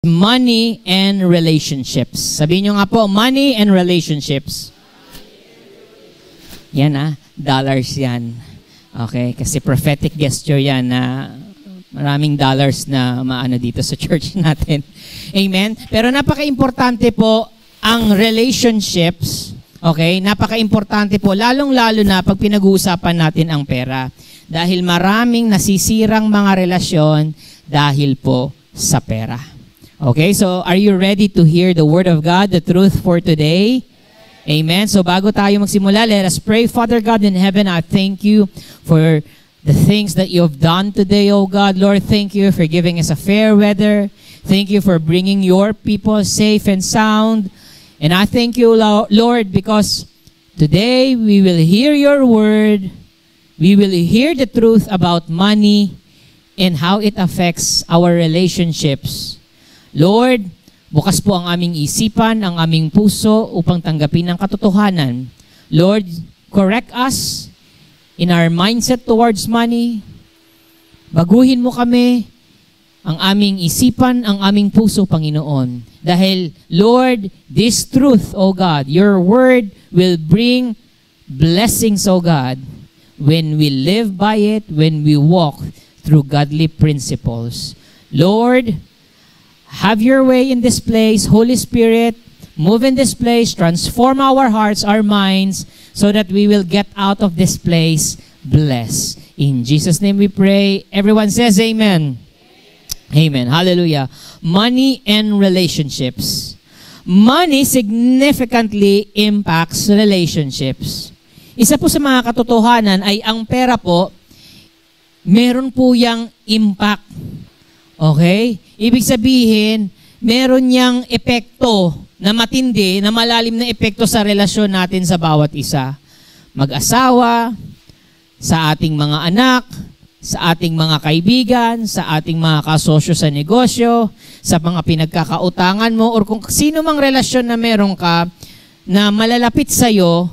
Money and relationships. Sabihin nyo nga po, money and relationships. Yan dollars yan. Okay, kasi prophetic gesture yan na maraming dollars na maano dito sa church natin. Amen? Pero napaka-importante po ang relationships. Okay, napaka-importante po, lalong-lalo na pag pinag-uusapan natin ang pera. Dahil maraming nasisirang mga relasyon dahil po sa pera. Okay, so are you ready to hear the Word of God, the truth for today? Amen. So bago tayo magsimula, let us pray. Father God in heaven, I thank you for the things that you have done today, oh God. Lord, thank you for giving us a fair weather. Thank you for bringing your people safe and sound. And I thank you, Lord, because today we will hear your word. We will hear the truth about money and how it affects our relationships. Lord, bukas po ang aming isipan, ang aming puso upang tanggapin ang katotohanan. Lord, correct us in our mindset towards money. Baguhin mo kami, ang aming isipan, ang aming puso, Panginoon. Dahil, Lord, this truth, O God, your word will bring blessings, O God, when we live by it, when we walk through godly principles. Lord, have your way in this place. Holy Spirit, move in this place. Transform our hearts, our minds, so that we will get out of this place blessed. In Jesus' name we pray. Everyone says amen. Amen. Hallelujah. Money and relationships. Money significantly impacts relationships. Isa po sa mga katotohanan ay ang pera po, meron po yang impact. Okay? Ibig sabihin, meron niyang epekto na matindi, na malalim na epekto sa relasyon natin sa bawat isa. Mag-asawa, sa ating mga anak, sa ating mga kaibigan, sa ating mga kasosyo sa negosyo, sa mga pinagkakautangan mo, or kung sino mang relasyon na meron ka na malalapit sa'yo,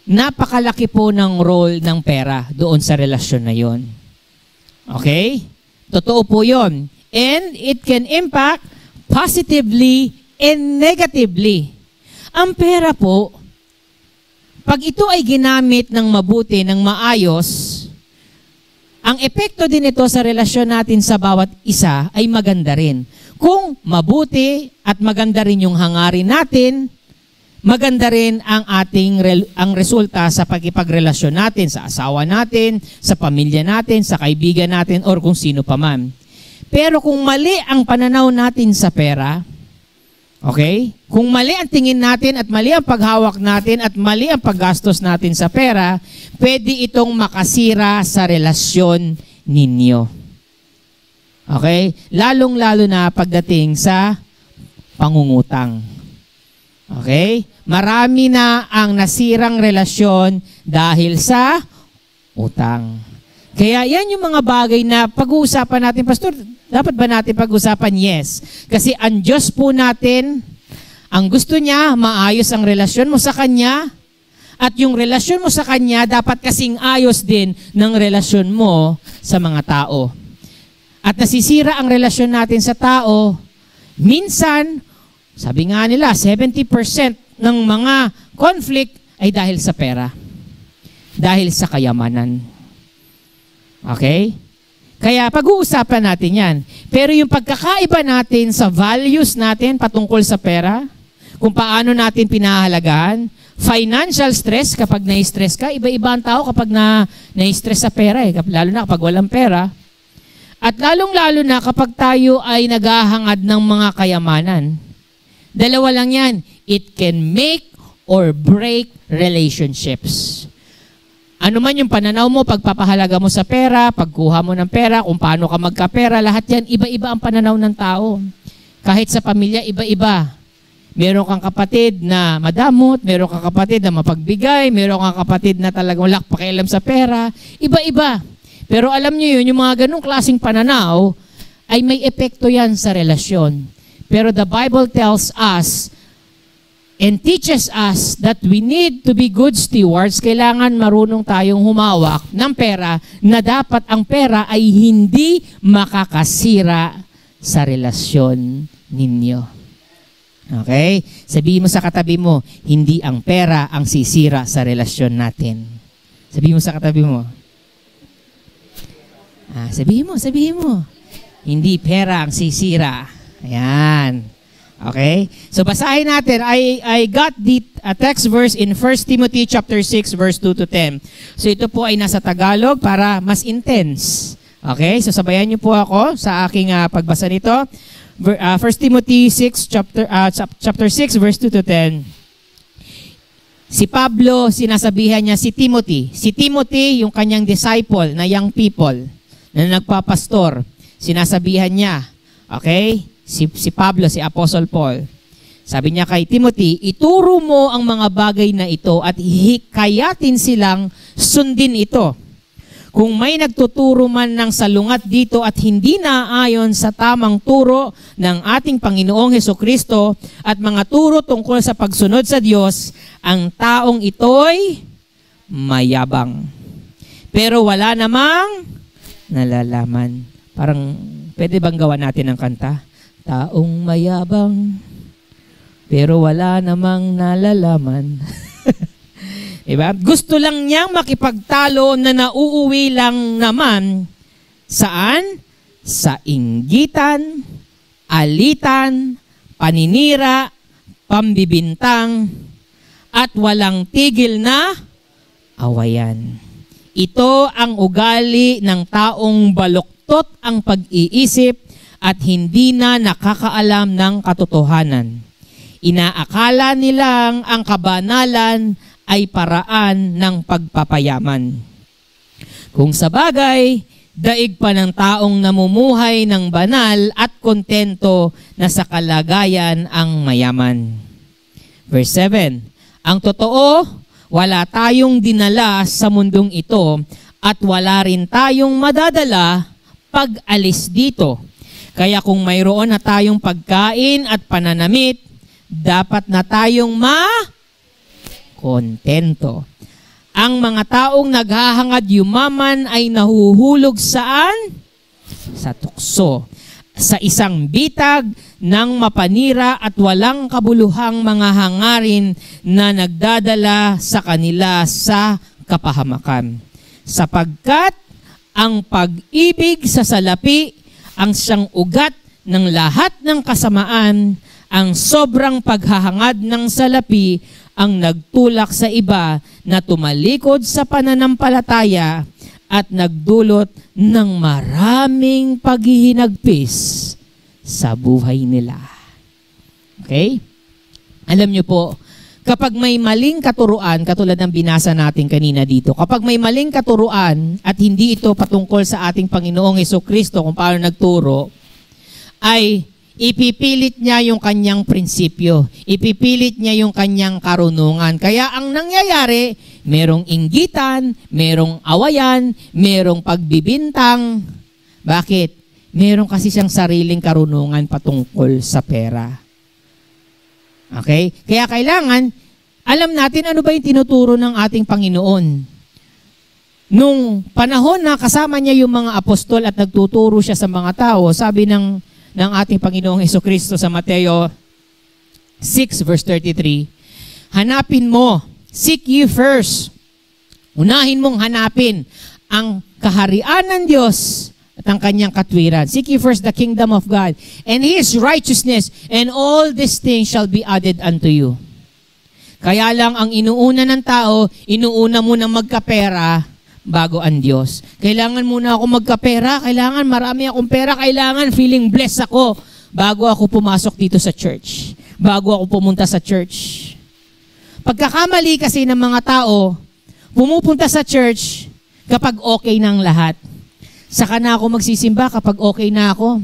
napakalaki po ng role ng pera doon sa relasyon na yon. Okay? Totoo po yun. And it can impact positively and negatively. Ang pera po, pag ito ay ginamit ng mabuti, ng maayos, ang epekto din ito sa relasyon natin sa bawat isa ay maganda rin. Kung mabuti at maganda rin yung hangarin natin, maganda rin ang ang resulta sa pagkipagrelasyon natin, sa asawa natin, sa pamilya natin, sa kaibigan natin, or kung sino pa man. Pero kung mali ang pananaw natin sa pera, okay? Kung mali ang tingin natin at mali ang paghawak natin at mali ang paggastos natin sa pera, pwede itong makasira sa relasyon ninyo. Okay? Lalong-lalo na pagdating sa pangungutang. Okay? Marami na ang nasirang relasyon dahil sa utang. Kaya yan yung mga bagay na pag-uusapan natin. Pastor, dapat ba natin pag-usapan? Yes. Kasi ang Diyos po natin, ang gusto niya, maayos ang relasyon mo sa Kanya, at yung relasyon mo sa Kanya, dapat kasing ayos din ng relasyon mo sa mga tao. At nasisira ang relasyon natin sa tao, minsan, sabi nga nila, 70% ng mga conflict ay dahil sa pera. Dahil sa kayamanan. Okay? Kaya pag-uusapan natin yan. Pero yung pagkakaiba natin sa values natin patungkol sa pera, kung paano natin pinahalagahan, financial stress, kapag na-stress ka, iba-iba ang tao kapag na-stress sa pera. Lalo na kapag walang pera. At lalong-lalo na kapag tayo ay naghahangad ng mga kayamanan. Dalawa lang yan. It can make or break relationships. Ano man yung pananaw mo, pagpapahalaga mo sa pera, pagkuha mo ng pera, kung paano ka magkapera, lahat yan, iba-iba ang pananaw ng tao. Kahit sa pamilya, iba-iba. Meron kang kapatid na madamot, meron kang kapatid na mapagbigay, meron kang kapatid na talagang wala pakialam sa pera. Iba-iba. Pero alam niyo yun, yung mga ganong klaseng pananaw, ay may epekto yan sa relasyon. Pero the Bible tells us and teaches us that we need to be good stewards. Kailangan marunong tayong humawak ng pera na dapat ang pera ay hindi makakasira sa relasyon ninyo. Okay? Sabihin mo sa katabi mo, hindi ang pera ang sisira sa relasyon natin. Sabihin mo sa katabi mo. Sabihin mo. Hindi pera ang sisira. Ayan. Okay? So basahin natin. I got the text verse in 1 Timothy chapter 6 verse 2 to 10. So ito po ay nasa Tagalog para mas intense. Okay? So sabayan niyo po ako sa aking pagbasa nito. 1 Timothy 6 chapter 6 verse 2 to 10. Si Pablo, sinasabihan niya si Timothy. Si Timothy, yung kanyang disciple na young people na nagpapastor, sinasabihan niya, okay? Si Pablo, si Apostle Paul. Sabi niya kay Timothy, ituro mo ang mga bagay na ito at hikayatin silang sundin ito. Kung may nagtuturo man ng salungat dito at hindi naayon sa tamang turo ng ating Panginoong Hesukristo at mga turo tungkol sa pagsunod sa Diyos, ang taong ito'y mayabang. Pero wala namang nalalaman. Parang, pwede bang gawa natin ang kanta? Taong mayabang, pero wala namang nalalaman. Diba? Gusto lang niyang makipagtalo na nauuwi lang naman. Saan? Sa inggitan, alitan, paninira, pambibintang, at walang tigil na awayan. Ito ang ugali ng taong baluktot ang pag-iisip at hindi na nakakaalam ng katotohanan. Inaakala nilang ang kabanalan ay paraan ng pagpapayaman. Kung sa bagay, daig pa ng taong namumuhay ng banal at kontento na sa kalagayan ang mayaman. Verse 7, ang totoo, wala tayong dinala sa mundong ito at wala rin tayong madadala pag alis dito. Kaya kung mayroon na tayong pagkain at pananamit, dapat na tayong kontento. Ang mga taong naghahangad yumaman ay nahuhulog saan? Sa tukso. Sa isang bitag ng mapanira at walang kabuluhang mga hangarin na nagdadala sa kanila sa kapahamakan. Sapagkat ang pag-ibig sa salapi ang siyang ugat ng lahat ng kasamaan, ang sobrang paghahangad ng salapi ang nagtulak sa iba na tumalikod sa pananampalataya at nagdulot ng maraming paghihinagpis sa buhay nila. Okay? Alam niyo po, kapag may maling katuruan, katulad ng binasa natin kanina dito, kapag may maling katuruan at hindi ito patungkol sa ating Panginoong Hesukristo kung paano nagturo, ay ipipilit niya yung kanyang prinsipyo. Ipipilit niya yung kanyang karunungan. Kaya ang nangyayari, merong inggitan, merong awayan, merong pagbibintang. Bakit? Meron kasi siyang sariling karunungan patungkol sa pera. Okay? Kaya kailangan, alam natin ano ba yung tinuturo ng ating Panginoon. Nung panahon na kasama niya yung mga apostol at nagtuturo siya sa mga tao, sabi ng ating Panginoong Hesukristo sa Mateo 6 verse 33, hanapin mo, seek ye first. Unahin mong hanapin ang kaharian ng Diyos at ang kanyang katwiran. Seek ye first the kingdom of God and His righteousness, and all these things shall be added unto you. Kaya lang ang inuuna ng tao, inuuna mo ng magkapera bago ang Diyos. Kailangan muna ako magkapera, kailangan marami akong pera, kailangan feeling blessed ako bago ako pumasok dito sa church, bago ako pumunta sa church. Pagkakamali kasi ng mga tao, pumupunta sa church kapag okay ng lahat. Saka na ako magsisimba kapag okay na ako.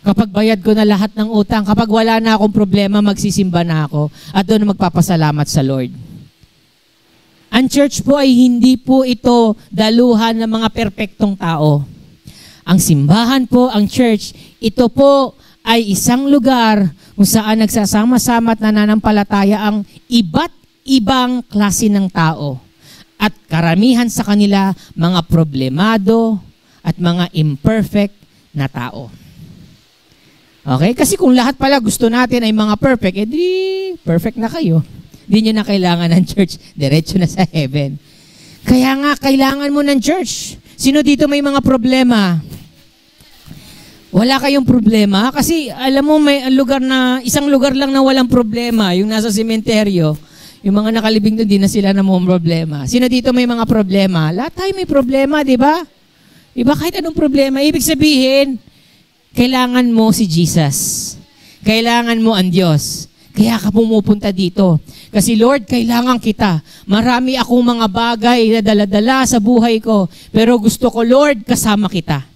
Kapag bayad ko na lahat ng utang, kapag wala na akong problema, magsisimba na ako at doon magpapasalamat sa Lord. Ang church po ay hindi po ito daluhan ng mga perpektong tao. Ang simbahan po, ang church, ito po ay isang lugar kung saan nagsasama-sama at nananampalataya ang iba't ibang klase ng tao. At karamihan sa kanila, mga problemado at mga imperfect na tao. Okay? Kasi kung lahat pala gusto natin ay mga perfect, edi perfect na kayo. Hindi nyo na kailangan ng church. Diretso na sa heaven. Kaya nga, kailangan mo ng church. Sino dito may mga problema? Wala kayong problema? Kasi alam mo, may isang lugar lang na walang problema, yung nasa sementeryo. Yung mga nakalibing doon, di na sila na mga problema. Sino dito may mga problema? Lahat tayo may problema, di ba? Di ba? Kahit anong problema. Ibig sabihin, kailangan mo si Jesus. Kailangan mo ang Diyos. Kaya ka pumupunta dito. Kasi Lord, kailangan kita. Marami akong mga bagay na dala-dala sa buhay ko. Pero gusto ko, Lord, kasama kita.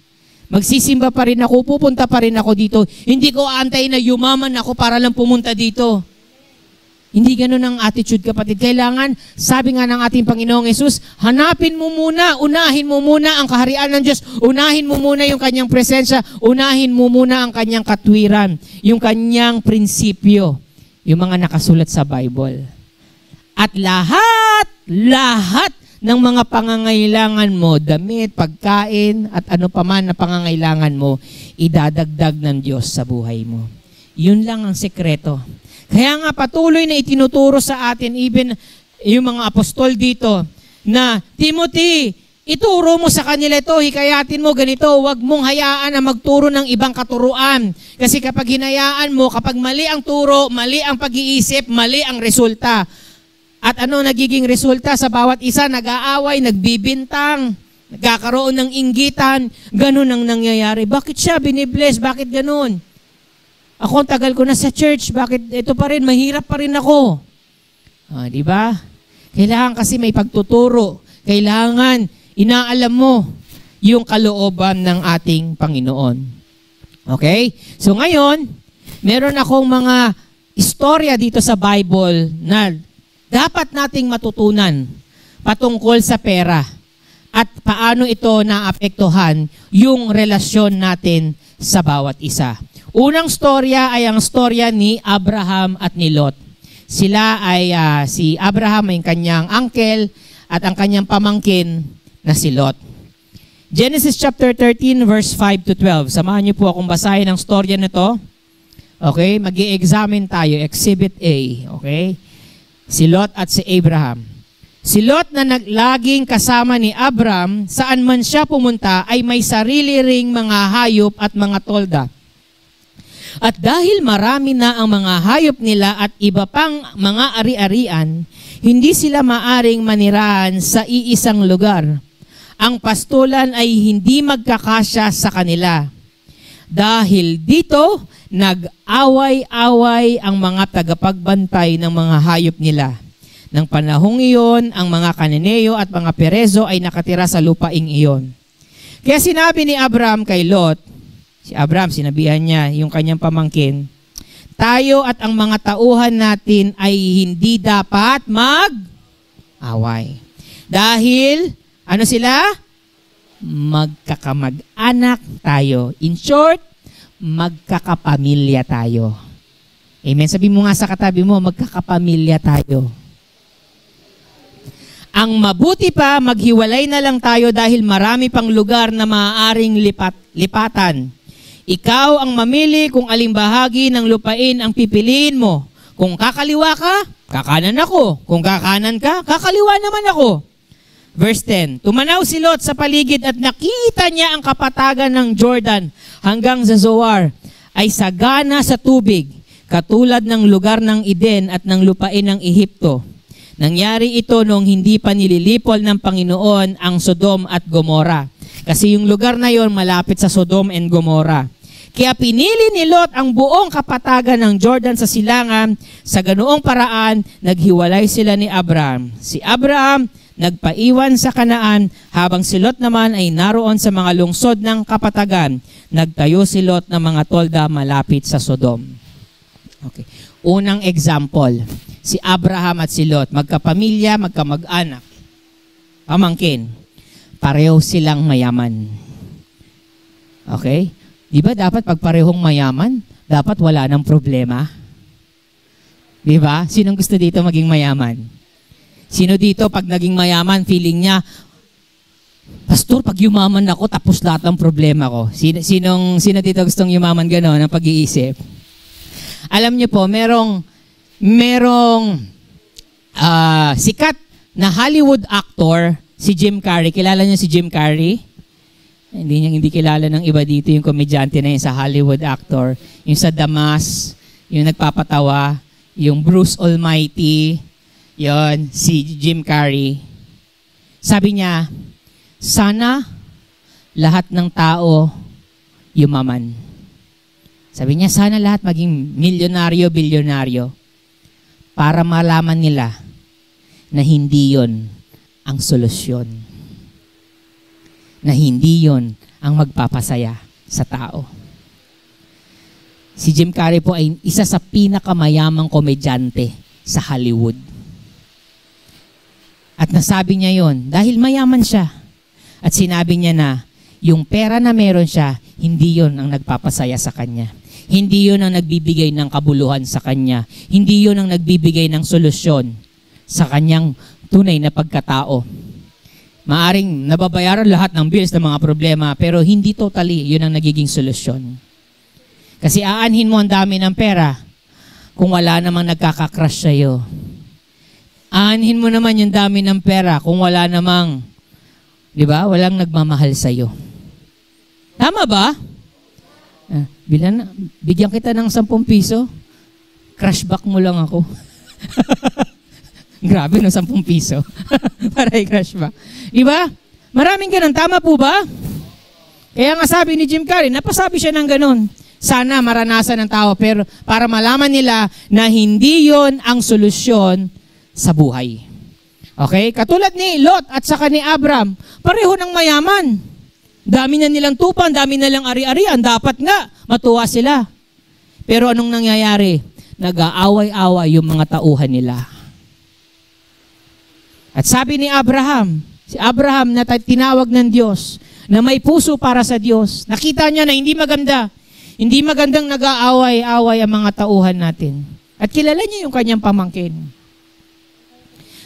Magsisimba pa rin ako, pupunta pa rin ako dito. Hindi ko aantayin na yumaman ako para lang pumunta dito. Hindi ganun ang attitude, kapatid. Kailangan, sabi nga ng ating Panginoong Yesus, hanapin mo muna, unahin mo muna ang kaharian ng Diyos. Unahin mo muna yung kanyang presensya. Unahin mo muna ang kanyang katwiran. Yung kanyang prinsipyo. Yung mga nakasulat sa Bible. At lahat ng mga pangangailangan mo, damit, pagkain, at ano pa man na pangangailangan mo, idadagdag ng Diyos sa buhay mo. Yun lang ang sekreto. Kaya nga patuloy na itinuturo sa atin, even yung mga apostol dito, na Timothy, ituro mo sa kanila ito, hikayatin mo ganito, huwag mong hayaan na magturo ng ibang katuruan. Kasi kapag hinayaan mo, kapag mali ang turo, mali ang pag-iisip, mali ang resulta. At ano nagiging resulta sa bawat isa? Nag-aaway, nagbibintang, nagkakaroon ng inggitan, ganun ang nangyayari. Bakit siya binibless? Bakit ganun? Ako, tagal ko na sa church. Bakit ito pa rin? Mahirap pa rin ako. Di ba? Kailangan kasi may pagtuturo. Kailangan inaalam mo yung kalooban ng ating Panginoon. Okay? So ngayon, meron akong mga istorya dito sa Bible na dapat nating matutunan patungkol sa pera at paano ito naapektuhan yung relasyon natin sa bawat isa. Unang storya ay ang storya ni Abraham at ni Lot. Sila ay si Abraham ay kanyang uncle at ang kanyang pamangkin na si Lot. Genesis chapter 13 verse 5 to 12. Samahan niyo po akong basahin ang storya nito. Okay, magi-examine tayo, exhibit A, okay? Si Lot at si Abraham. Si Lot na laging kasama ni Abram, saan man siya pumunta ay may sarili ring mga hayop at mga tolda. At dahil marami na ang mga hayop nila at iba pang mga ari-arian, hindi sila maaring manirahan sa iisang lugar. Ang pastulan ay hindi magkakasya sa kanila. Dahil dito, nag-away-away ang mga tagapagbantay ng mga hayop nila. Nang panahong iyon, ang mga Kananeo at mga Perezo ay nakatira sa lupaing iyon. Kaya sinabi ni Abram kay Lot, si Abram, sinabihan niya yung kanyang pamangkin, tayo at ang mga tauhan natin ay hindi dapat mag-away. Dahil, ano sila? Magkakamag-anak tayo. In short, magkakapamilya tayo. Amen. Sabi mo nga sa katabi mo, magkakapamilya tayo. Ang mabuti pa, maghiwalay na lang tayo dahil marami pang lugar na maaaring lipatan. Ikaw ang mamili kung aling bahagi ng lupain ang pipiliin mo. Kung kakaliwa ka, kakanan ako. Kung kakanan ka, kakaliwa naman ako. Verse 10, tumanaw si Lot sa paligid at nakita niya ang kapatagan ng Jordan hanggang sa Zoar ay sagana sa tubig, katulad ng lugar ng Eden at ng lupain ng Ehipto. Nangyari ito noong hindi pa nililipol ng Panginoon ang Sodom at Gomora. Kasi yung lugar na yon malapit sa Sodom and Gomora. Kaya pinili ni Lot ang buong kapatagan ng Jordan sa silangan. Sa ganoong paraan, naghiwalay sila ni Abraham. Si Abraham nagpaiwan sa Kanaan, habang si Lot naman ay naroon sa mga lungsod ng kapatagan. Nagtayo si Lot ng mga tolda malapit sa Sodom. Okay. Unang example, si Abraham at si Lot, magkapamilya, magkamag-anak, pamangkin, pareho silang mayaman. Okay? Di ba dapat pag parehong mayaman, dapat wala ng problema? Di ba? Sinong gusto dito maging mayaman? Sino dito pag naging mayaman, feeling niya, Pastor, pag yumaman ako, tapos lahat ng problema ko. Sino dito gustong yumaman gano'n ang pag-iisip? Alam niyo po, merong sikat na Hollywood actor, si Jim Carrey. Kilala niyo si Jim Carrey? Hindi kilala ng iba dito yung komedyante na yun sa Hollywood actor. Yung sa Damas, yung nagpapatawa, yung Bruce Almighty, yon si Jim Carrey. Sabi niya, sana lahat ng tao yumaman. Sabi niya, sana lahat maging milyonaryo, bilyonaryo para malaman nila na hindi yon ang solusyon. Na hindi yon ang magpapasaya sa tao. Si Jim Carrey po ay isa sa pinakamayamang komedyante sa Hollywood. At nasabi niya yon dahil mayaman siya. At sinabi niya na yung pera na meron siya, hindi yon ang nagpapasaya sa kanya. Hindi yon ang nagbibigay ng kabuluhan sa kanya. Hindi yon ang nagbibigay ng solusyon sa kanyang tunay na pagkatao. Maaring nababayaran lahat ng bills ng mga problema, pero hindi totally yun ang nagiging solusyon. Kasi aanhin mo ang dami ng pera kung wala namang nagkakakrush sa'yo. Aanhin mo naman yung dami ng pera kung wala namang, di ba, walang nagmamahal sa'yo. Tama ba? Bigyan kita ng 10 piso, crushback mo lang ako. Grabe no, 10 piso. Para i-crush ba? Di ba? Maraming ganun. Tama po ba? Kaya nga sabi ni Jim Carrey, napasabi siya ng ganun. Sana maranasan ng tao, pero para malaman nila na hindi yon ang solusyon sa buhay. Okay? Katulad ni Lot at saka ni Abram, pareho ng mayaman. Dami na nilang tupan, dami na nilang ari-arian. Dapat nga, matuwa sila. Pero anong nangyayari? Nag-aaway-away yung mga tauhan nila. At sabi ni Abraham, si Abraham na tinawag ng Diyos, na may puso para sa Diyos, nakita niya na hindi maganda. Hindi magandang nag-aaway-away ang mga tauhan natin. At kilala niya yung kanyang pamangkin.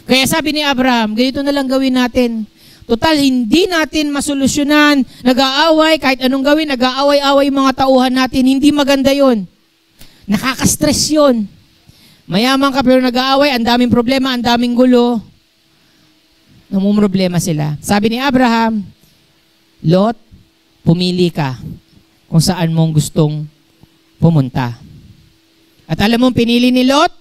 Kaya sabi ni Abraham, ganito na lang gawin natin. Total, hindi natin masolusyonan, nag-aaway, kahit anong gawin, nag-aaway-away yung mga tauhan natin. Hindi maganda yon. Nakaka-stress yun. Mayaman ka pero nag-aaway, ang daming problema, ang daming gulo. Namumroblema sila. Sabi ni Abraham, Lot, pumili ka kung saan mong gustong pumunta. At alam mo, pinili ni Lot?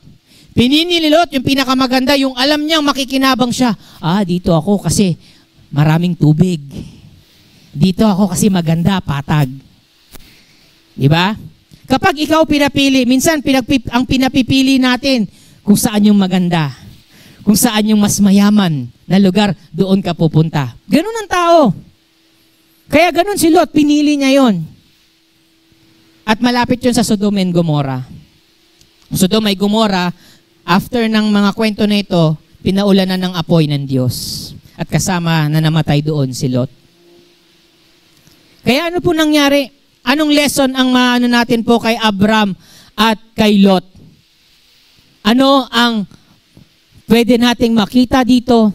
Pinili ni Lot yung pinakamaganda, yung alam niyang makikinabang siya. Dito ako kasi maraming tubig. Dito ako kasi maganda, patag. Diba? Kapag ikaw pinapili, minsan ang pinapipili natin kung saan yung maganda. Kung saan yung mas mayaman na lugar, doon ka pupunta. Ganun ang tao. Kaya ganun si Lot, pinili niya yon. At malapit yun sa Sodom and Gomorrah. Sodom ay Gomorrah, after ng mga kwento na ito, pinaulanan ng apoy ng Diyos. At kasama na namatay doon si Lot. Kaya ano po nangyari? Anong lesson ang maano natin po kay Abram at kay Lot? Ano ang pwede nating makita dito?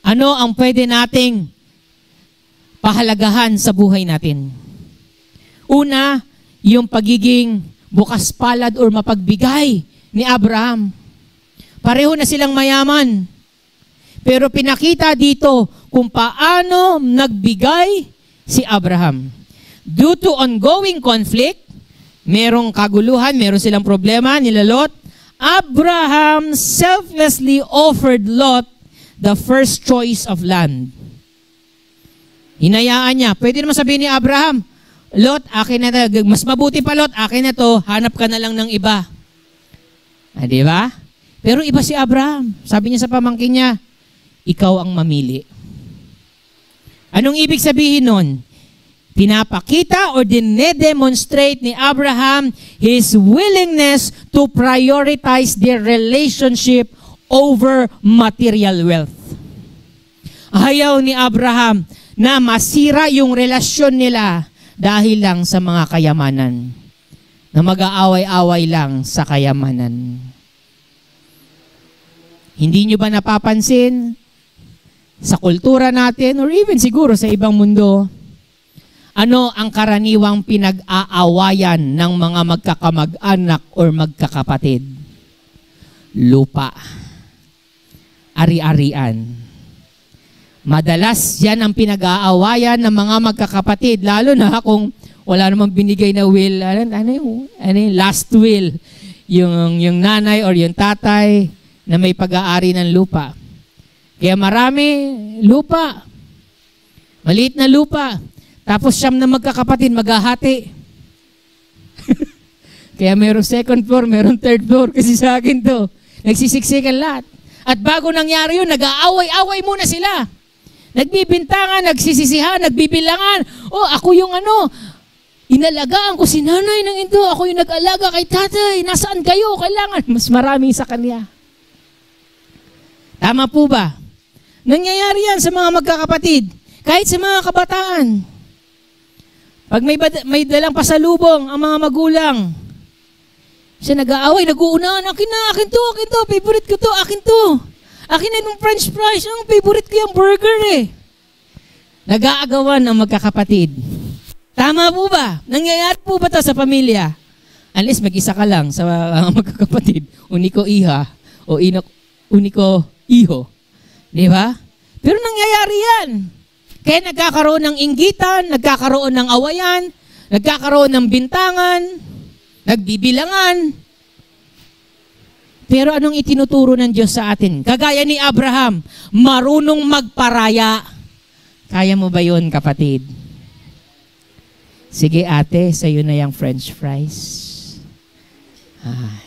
Ano ang pwede nating pahalagahan sa buhay natin? Una, yung pagiging bukas palad or mapagbigay ni Abraham. Pareho na silang mayaman. Pero pinakita dito kung paano nagbigay si Abraham. Due to ongoing conflict, merong kaguluhan, meron silang problema nila Lot, Abraham selflessly offered Lot the first choice of land. Hinayaan niya. Pwede naman sabihin ni Abraham, Lot, akin na to. Mas mabuti pa Lot, akin na to. Hanap ka na lang ng iba. Di ba? Pero iba si Abraham. Sabi niya sa pamangkin niya, ikaw ang mamili. Anong ibig sabihin nun? Pinapakita or dinedemonstrate ni Abraham his willingness to prioritize their relationship over material wealth. Ayaw ni Abraham na masira yung relasyon nila dahil lang sa mga kayamanan. Na mag-aaway-away lang sa kayamanan. Hindi nyo ba napapansin sa kultura natin, or even siguro sa ibang mundo, ano ang karaniwang pinag-aawayan ng mga magkakamag-anak or magkakapatid? Lupa. Ari-arian. Madalas yan ang pinag-aawayan ng mga magkakapatid, lalo na kung wala namang binigay na will, last will, yung nanay or yung tatay na may pag-aari ng lupa. Kaya marami lupa, maliit na lupa, tapos siyam na magkakapatid maghahati. Kaya mayroong second floor, mayroong third floor, kasi sa akin to, nagsisiksikan lahat. At bago nangyari yun, nag-aaway-away muna sila. Nagbibintangan, nagsisisihan, nagbibilangan. Oh, ako yung inalagaan ko si nanay ng ito. Ako yung nag-alaga kay tatay. Nasaan kayo? Kailangan. Mas marami sa kanya. Tama po ba? Nangyayari yan sa mga magkakapatid. Kahit sa mga kabataan. Pag may dalang pasalubong ang mga magulang, siya nag-aaway, nag-uunahan, akin to, favorite ko to, akin to. Akin na yung french fries, ang favorite ko yung burger eh. Nag-aagawan ang magkakapatid. Tama po ba? Nangyayari po ba ito sa pamilya? Unless mag-isa ka lang sa magkakapatid, uniko iha, o uniko iho. Di ba? Pero nangyayari yan. Kaya nagkakaroon ng inggitan, nagkakaroon ng awayan, nagkakaroon ng bintangan, nagbibilangan. Pero anong itinuturo ng Diyos sa atin? Kagaya ni Abraham, marunong magparaya. Kaya mo ba yun, kapatid? Sige ate, sa'yo na yung french fries.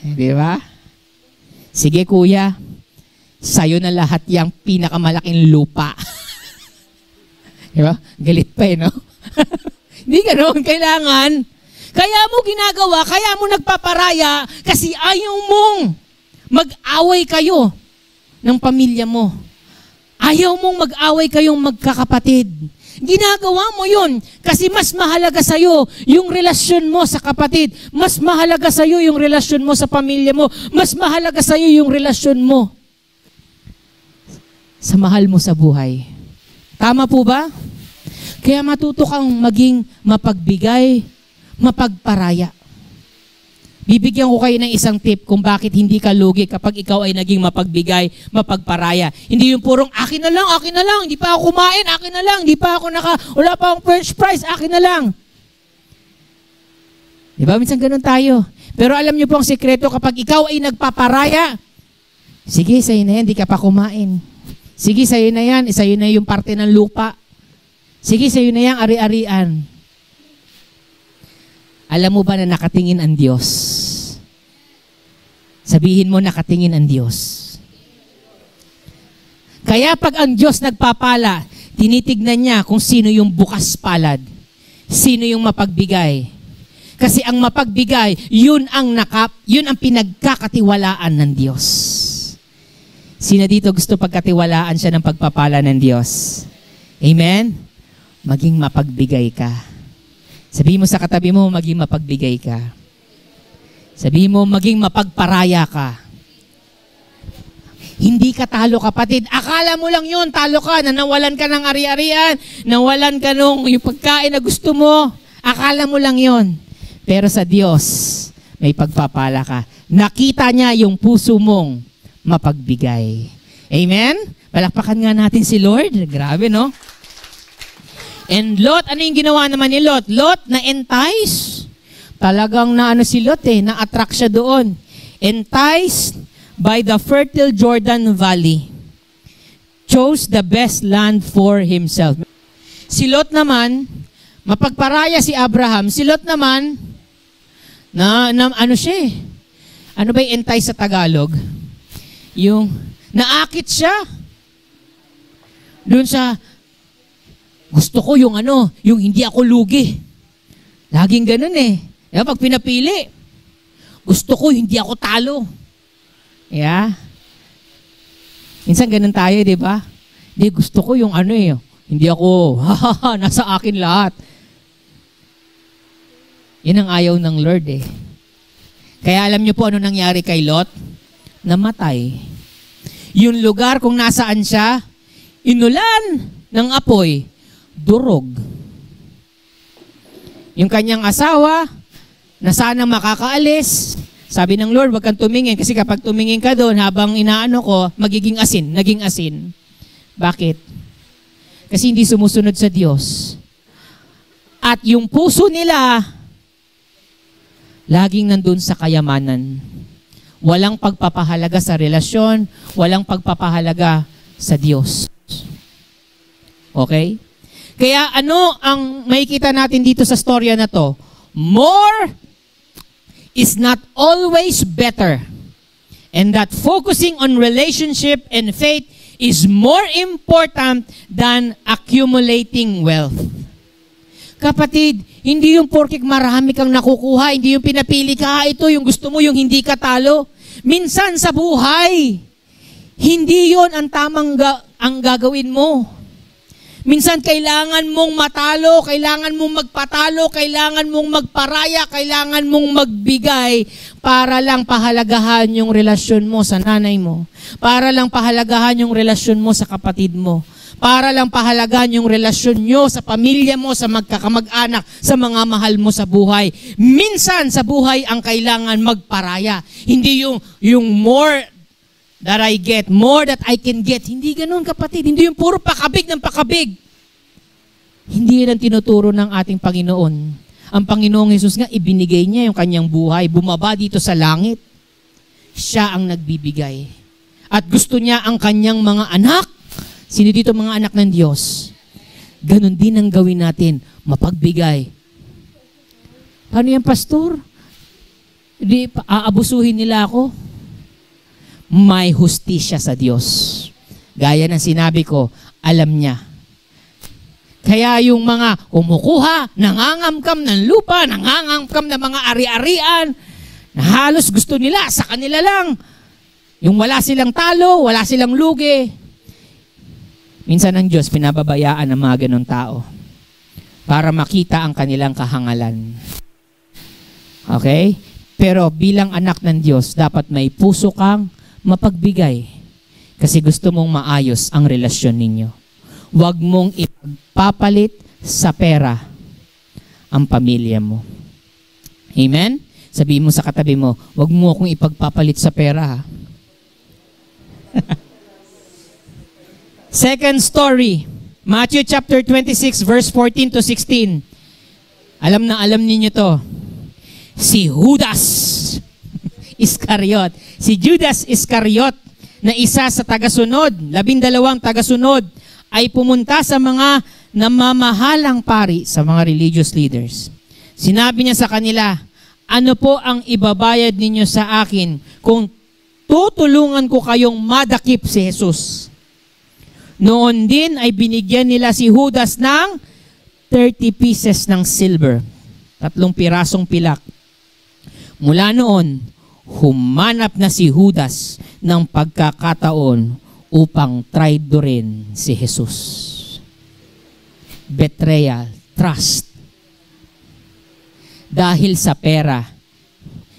Di ba? Sige kuya, sa'yo na lahat yung pinakamalaking lupa. Di ba? Galit pa no? Hindi ganoon, kailangan. Kaya mo ginagawa, kaya mo nagpaparaya, kasi ayaw mong mag-away kayo ng pamilya mo. Ayaw mong mag-away kayong magkakapatid. Ginagawa mo yun kasi mas mahalaga sa'yo yung relasyon mo sa kapatid. Mas mahalaga sa'yo yung relasyon mo sa pamilya mo. Mas mahalaga sa'yo yung relasyon mo sa mahal mo sa buhay. Tama po ba? Kaya matuto kang maging mapagbigay, mapagparaya. Bibigyan ko kayo ng isang tip kung bakit hindi ka lugi kapag ikaw ay naging mapagbigay, mapagparaya. Hindi yung purong akin na lang, hindi pa ako kumain, akin na lang, hindi pa ako wala pa akong french fries, akin na lang. Di ba? Minsan ganun tayo. Pero alam niyo po ang sekreto, kapag ikaw ay nagpaparaya, sige, sa'yo na yan, hindi ka pa kumain. Sige, sa'yo na yan, sa'yo na yung parte ng lupa. Sige, sa'yo na yan, ari-arian. Alam mo ba na nakatingin ang Diyos? Sabihin mo, nakatingin ang Diyos. Kaya pag ang Diyos nagpapala, tinitignan niya kung sino yung bukas palad. Sino yung mapagbigay. Kasi ang mapagbigay, yun ang pinagkakatiwalaan ng Diyos. Sino dito gusto pagkatiwalaan siya ng pagpapala ng Diyos? Amen? Maging mapagbigay ka. Sabihin mo sa katabi mo, maging mapagbigay ka. Sabihin mo, maging mapagparaya ka. Hindi ka talo, kapatid. Akala mo lang yun, talo ka, na nawalan ka ng ari-arian, nawalan ka nung yung pagkain na gusto mo. Akala mo lang yun. Pero sa Diyos, may pagpapala ka. Nakita niya yung puso mong mapagbigay. Amen? Palakpakan nga natin si Lord. Grabe, no? And Lot, ano yung ginawa naman ni Lot? Lot na entice. Talagang si Lot na-attract siya doon. Enticed by the fertile Jordan Valley. Chose the best land for himself. Si Lot naman, mapagparaya si Abraham. Si Lot naman, ano siya eh? Ano ba yung entice sa Tagalog? Yung naakit siya. Doon sa gusto ko yung yung hindi ako lugi. Laging ganun eh. Pag pinapili, gusto ko hindi ako talo. Yeah. Minsan ganun tayo, di ba? Hindi, gusto ko yung hindi ako, nasa akin lahat. Yan ang ayaw ng Lord eh. Kaya alam niyo po ano nangyari kay Lot? Namatay. Yung lugar kung nasaan siya, inulan ng apoy, durog. Yung kanyang asawa, na sana makakaalis, sabi ng Lord, wag kang tumingin kasi kapag tumingin ka doon habang inaano ko, magiging asin, naging asin. Bakit? Kasi hindi sumusunod sa Diyos. At yung puso nila, laging nandun sa kayamanan. Walang pagpapahalaga sa relasyon, walang pagpapahalaga sa Diyos. Okay? Kaya ano ang makikita natin dito sa storya na to? More is not always better. And that focusing on relationship and faith is more important than accumulating wealth. Kapatid, hindi yung porkik marami kang nakukuha, hindi yung pinapili ka, ito yung gusto mo, yung hindi ka talo. Minsan sa buhay, hindi yon ang tamang ang gagawin mo. Minsan kailangan mong matalo, kailangan mong magpatalo, kailangan mong magparaya, kailangan mong magbigay para lang pahalagahan yung relasyon mo sa nanay mo. Para lang pahalagahan yung relasyon mo sa kapatid mo. Para lang pahalagahan yung relasyon nyo sa pamilya mo, sa magkakamag-anak, sa mga mahal mo sa buhay. Minsan sa buhay ang kailangan magparaya. Hindi yung more that I get, more that I can get. Hindi ganun, kapatid. Hindi yung puro pakabig ng pakabig. Hindi yan ang tinuturo ng ating Panginoon. Ang Panginoong Hesus nga, ibinigay niya yung kanyang buhay. Bumaba dito sa langit. Siya ang nagbibigay. At gusto niya ang kanyang mga anak. Sino dito mga anak ng Diyos? Ganon din ang gawin natin, mapagbigay. Paano yan, pastor? Hindi, aabusuhin nila ako? May hustisya sa Diyos. Gaya ng sinabi ko, alam niya. Kaya yung mga umukuha, nangangamkam ng lupa, nangangamkam ng mga ari-arian, na halos gusto nila, sa kanila lang. Yung wala silang talo, wala silang lugi. Minsan ang Diyos pinababayaan ng mga ganong tao para makita ang kanilang kahangalan. Okay? Pero bilang anak ng Diyos, dapat may puso kang mapagbigay kasi gusto mong maayos ang relasyon ninyo. Huwag mong ipagpapalit sa pera ang pamilya mo. Amen? Sabihin mo sa katabi mo, huwag mo akong ipagpapalit sa pera. Second story, Matthew chapter 26 verse 14 to 16. Alam ninyo to. Si Judas Iscariot. Si Judas Iscariot na isa sa tagasunod, 12 tagasunod, ay pumunta sa mga namamahalang pari, sa mga religious leaders. Sinabi niya sa kanila, ano po ang ibabayad ninyo sa akin kung tutulungan ko kayong madakip si Jesus? Noon din ay binigyan nila si Judas ng 30 pieces ng silver, 3 pirasong pilak. Mula noon, humanap na si Judas ng pagkakataon upang traidorin si Jesus. Betrayal, trust. Dahil sa pera,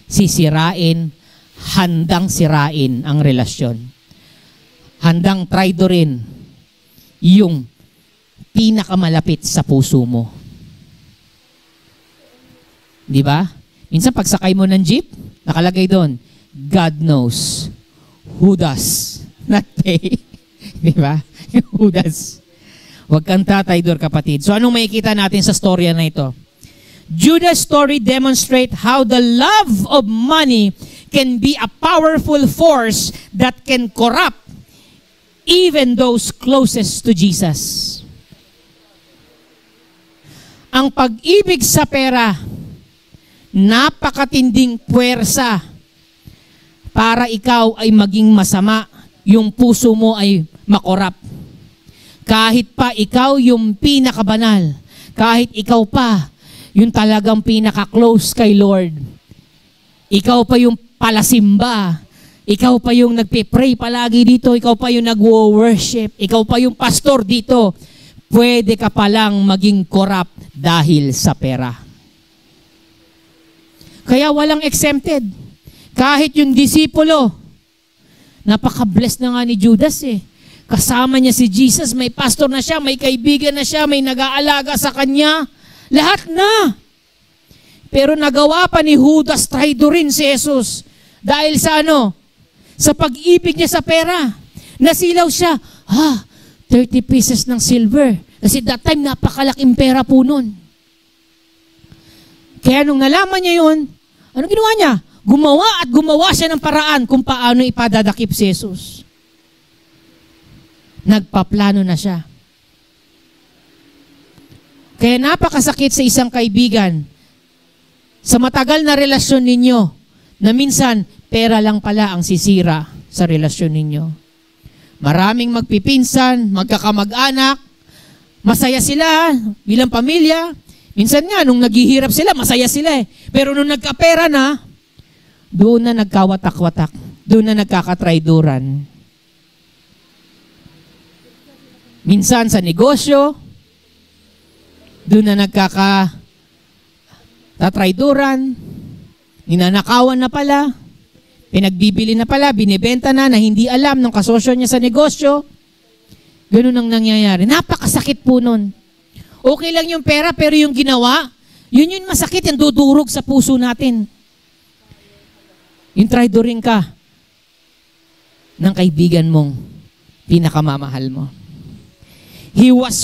sisirain, handang sirain ang relasyon. Handang traidorin yung pinakamalapit sa puso mo. Di ba? Minsan pagsakay mo ng jeep, nakalagay doon, God knows, Judas, not pay. Di ba? Judas. Huwag kang tataydor, kapatid. So anong makikita natin sa storya na ito? Judas' story demonstrate how the love of money can be a powerful force that can corrupt even those closest to Jesus. Ang pag-ibig sa pera, napakatinding puwersa para ikaw ay maging masama, yung puso mo ay makorap. Kahit pa ikaw yung pinakabanal, kahit ikaw pa yung talagang pinaka-close kay Lord, ikaw pa yung palasimba, ikaw pa yung nagpe-pray palagi dito, ikaw pa yung nagwo-worship, ikaw pa yung pastor dito, pwede ka palang maging corrupt dahil sa pera. Kaya walang exempted. Kahit yung disipulo, napaka-blessed na nga ni Judas eh. Kasama niya si Jesus, may pastor na siya, may kaibigan na siya, may nag-aalaga sa kanya. Lahat na. Pero nagawa pa ni Judas traidorin si Jesus. Dahil sa ano? Sa pag-ibig niya sa pera. Nasilaw siya. 30 pieces ng silver. Kasi that time, napakalaking pera po nun. Kaya nung nalaman niya yun, anong ginawa niya? Gumawa siya ng paraan kung paano ipadadakip si Jesus. Nagpaplano na siya. Kaya napakasakit sa isang kaibigan, sa matagal na relasyon ninyo, na minsan, pera lang pala ang sisira sa relasyon ninyo. Maraming magpipinsan, magkakamag-anak, masaya sila bilang pamilya. Minsan nga, nung naghihirap sila, masaya sila eh. Pero nung nagkapera na, doon na nagkawatak-watak. Doon na nagkakatraiduran. Minsan sa negosyo, doon na nagkakatraiduran, ninanakawan na pala, pinagbibili na pala, binibenta na hindi alam ng kasosyo niya sa negosyo. Ganun ang nangyayari. Napakasakit po nun. Okay lang yung pera, pero yung ginawa, yun masakit, yung dudurog sa puso natin. Yung traidoring ka ng kaibigan mong pinakamamahal mo. Judas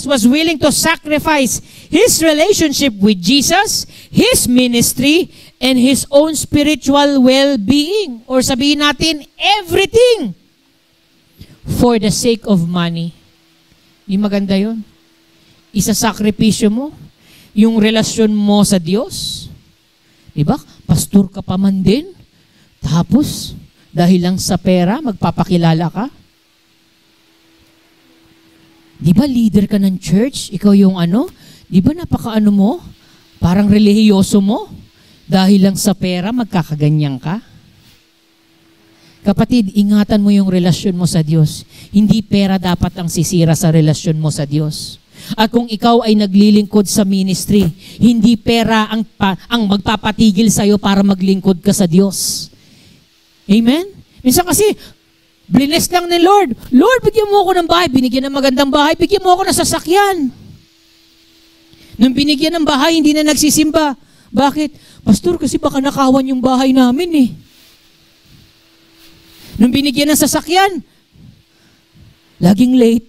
was willing to sacrifice his relationship with Jesus, his ministry, and his own spiritual well-being. Or sabihin natin, everything for the sake of money. Di maganda yun? Isasakripisyo mo yung relasyon mo sa Diyos. Diba? Pastor ka pa man din. Tapos, dahil lang sa pera, magpapakilala ka. Di ba leader ka ng church? Ikaw yung ano? Di ba napakaano mo? Parang relihiyoso mo? Dahil lang sa pera, magkakaganyan ka? Kapatid, ingatan mo yung relasyon mo sa Diyos. Hindi pera dapat ang sisira sa relasyon mo sa Diyos. At kung ikaw ay naglilingkod sa ministry, hindi pera ang magpapatigil sa'yo para maglingkod ka sa Diyos. Amen? Minsan kasi, bless lang ni Lord. Lord, bigyan mo ako ng bahay. Binigyan ng magandang bahay. Bigyan mo ako ng sasakyan. Nung binigyan ng bahay, hindi na nagsisimba. Bakit? Pastor, kasi baka nakawan yung bahay namin eh. Nung binigyan ng sasakyan, laging late.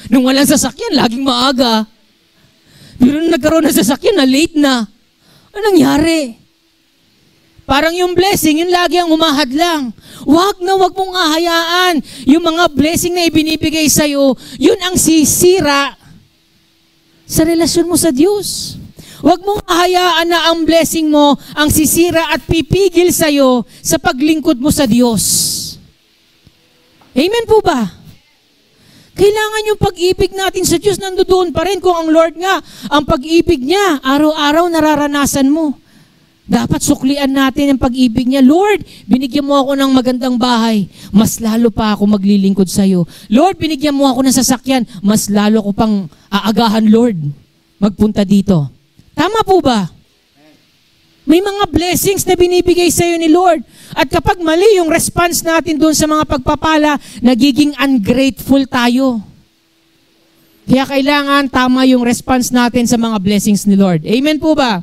Nung walang sasakyan, laging maaga. Pero nung nagkaroon ng sasakyan, na late na. Ano nangyari? Parang yung blessing, yun lagi ang umahad lang. Wag mong ahayaan. Yung mga blessing na ibinibigay sa'yo, yun ang sisira sa relasyon mo sa Diyos. Wag mong ahayaan na ang blessing mo ang sisira at pipigil sa'yo sa paglingkod mo sa Diyos. Amen po ba? Kailangan yung pag-ibig natin sa Diyos nandoon pa rin kung ang Lord nga, ang pag-ibig niya, araw-araw nararanasan mo. Dapat suklian natin ang pag-ibig niya. Lord, binigyan mo ako ng magandang bahay. Mas lalo pa ako maglilingkod sa iyo. Lord, binigyan mo ako ng sasakyan. Mas lalo ko pang aagahan, Lord, magpunta dito. Tama po ba? May mga blessings na binibigay sa iyo ni Lord. At kapag mali yung response natin doon sa mga pagpapala, nagiging ungrateful tayo. Kaya kailangan tama yung response natin sa mga blessings ni Lord. Amen po ba?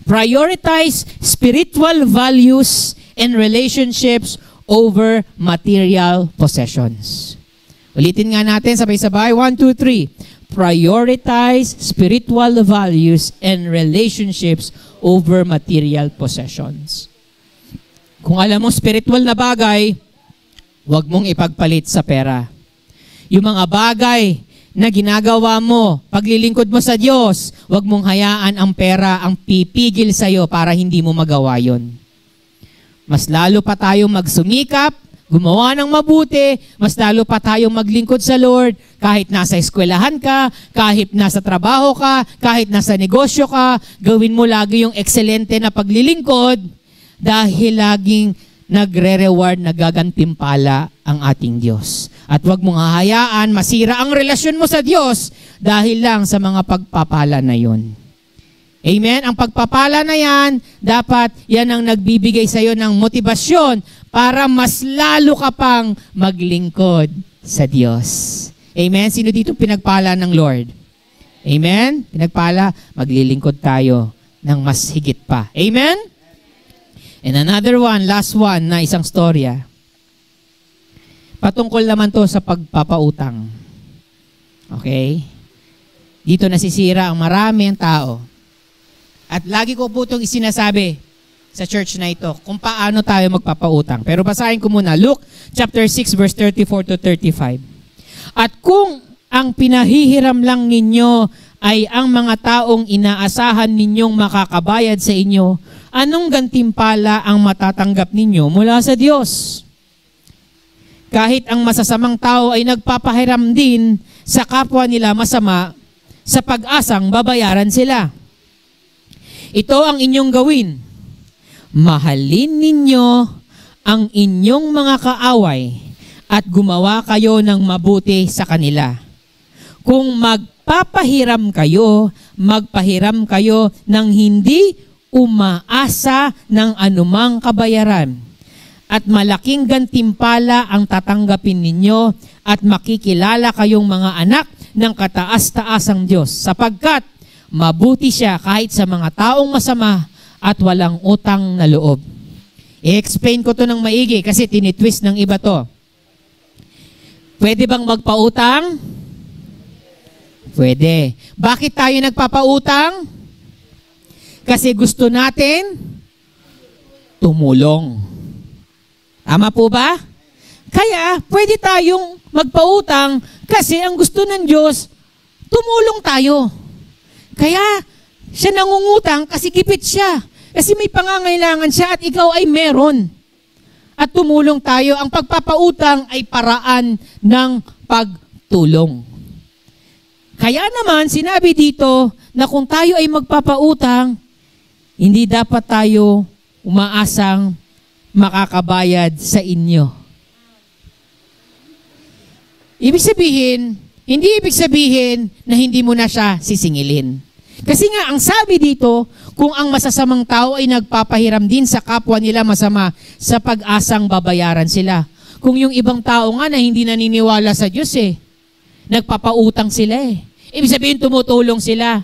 Prioritize spiritual values and relationships over material possessions. Ulitin nga natin, sabay-sabay. 1, 2, 3. Prioritize spiritual values and relationships over material possessions. Kung alam mo spiritual na bagay, huwag mong ipagpalit sa pera. Yung mga bagay na ginagawa mo, paglilingkod mo sa Diyos, huwag mong hayaan ang pera ang pipigil sa'yo para hindi mo magawa yon. Mas lalo pa tayong magsumikap, gumawa ng mabuti, mas lalo pa tayong maglingkod sa Lord, kahit nasa eskwelahan ka, kahit nasa trabaho ka, kahit nasa negosyo ka, gawin mo lagi yung excelente na paglilingkod dahil laging nagre-reward, nagagantimpala ang ating Diyos. At huwag mong hahayaan masira ang relasyon mo sa Diyos dahil lang sa mga pagpapala na yun. Amen? Ang pagpapala na yan, dapat yan ang nagbibigay sa iyo ng motibasyon para mas lalo ka pang maglingkod sa Diyos. Amen? Sino dito pinagpala ng Lord? Amen? Pinagpala, maglilingkod tayo ng mas higit pa. Amen? And another one, last one na isang storya. Patungkol naman to sa pagpapautang. Okay? Dito nasisira ang maraming tao. At lagi ko po itong isinasabi sa church na ito kung paano tayo magpapautang. Pero basahin ko muna. Luke chapter 6 verse 34 to 35. At kung ang pinahihiram lang ninyo ay ang mga taong inaasahan ninyong makakabayad sa inyo, anong gantimpala ang matatanggap ninyo mula sa Diyos? Kahit ang masasamang tao ay nagpapahiram din sa kapwa nila masama, sa pag-asang babayaran sila. Ito ang inyong gawin. Mahalin ninyo ang inyong mga kaaway at gumawa kayo ng mabuti sa kanila. Kung magpapahiram kayo, magpahiram kayo ng hindi umaasa ng anumang kabayaran. At malaking gantimpala ang tatanggapin ninyo at makikilala kayong mga anak ng kataas-taasang Diyos, sapagkat mabuti siya kahit sa mga taong masama at walang utang na loob. I-explain ko to ng maigi kasi tinitwist ng iba to. Pwede bang magpautang? Pwede. Bakit tayo nagpapautang? Kasi gusto natin tumulong. Tama po ba? Kaya pwede tayong magpautang kasi ang gusto ng Diyos, tumulong tayo. Kaya siya nangungutang kasi kipit siya. Kasi may pangangailangan siya at ikaw ay meron. At tumulong tayo. Ang pagpapautang ay paraan ng pagtulong. Kaya naman, sinabi dito na kung tayo ay magpapautang, hindi dapat tayo umaasang makakabayad sa inyo. Hindi ibig sabihin na hindi mo na siya sisingilin. Kasi nga, ang sabi dito, kung ang masasamang tao ay nagpapahiram din sa kapwa nila masama, sa pag-asang babayaran sila. Kung yung ibang tao nga na hindi naniniwala sa Diyos nagpapautang sila Ibig sabihin, tumutulong sila.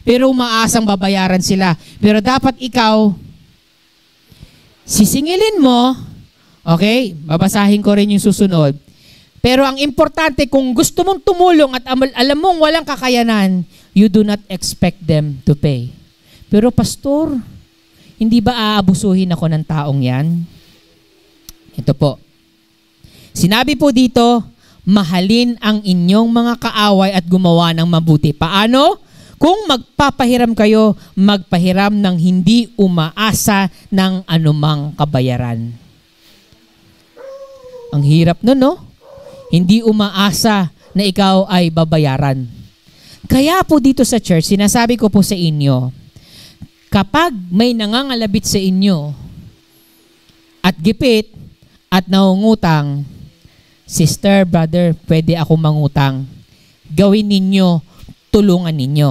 Pero umaasang babayaran sila. Pero dapat ikaw, sisingilin mo, okay, babasahin ko rin yung susunod. Pero ang importante, kung gusto mong tumulong at alam mong walang kakayanan, you do not expect them to pay. Pero pastor, hindi ba aabusuhin ako ng taong yan? Ito po. Sinabi po dito, mahalin ang inyong mga kaaway at gumawa ng mabuti. Paano? Kung magpapahiram kayo, magpahiram ng hindi umaasa ng anumang kabayaran. Ang hirap nun, no? Hindi umaasa na ikaw ay babayaran. Kaya po dito sa church, sinasabi ko po sa inyo, kapag may nangangalabit sa inyo at gipit at naungutang, sister, brother, pwede ako mangutang. Gawin ninyo, tulungan ninyo.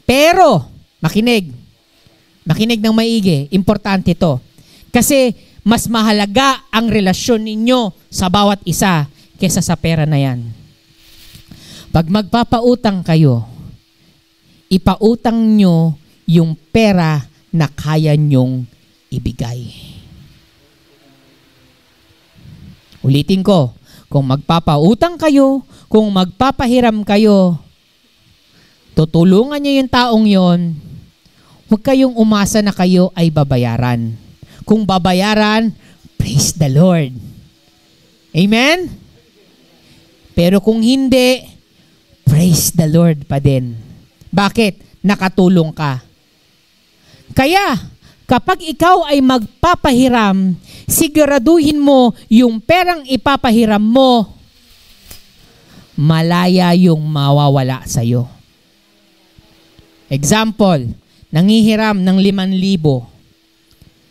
Pero, makinig ng maigi, importante to. Kasi mas mahalaga ang relasyon ninyo sa bawat isa kesa sa pera na yan. Pag magpapautang kayo, ipautang nyo yung pera na kaya nyong ibigay. Ulitin ko, kung magpapautang kayo, kung magpapahiram kayo, tutulungan nyo yung taong yon, huwag kayong umasa na kayo ay babayaran. Kung babayaran, praise the Lord. Amen? Pero kung hindi, praise the Lord pa din. Bakit? Nakatulong ka. Kaya, kapag ikaw ay magpapahiram, siguraduhin mo yung perang ipapahiram mo, malaya yung mawawala sa'yo. Example, nangihiram ng 5,000.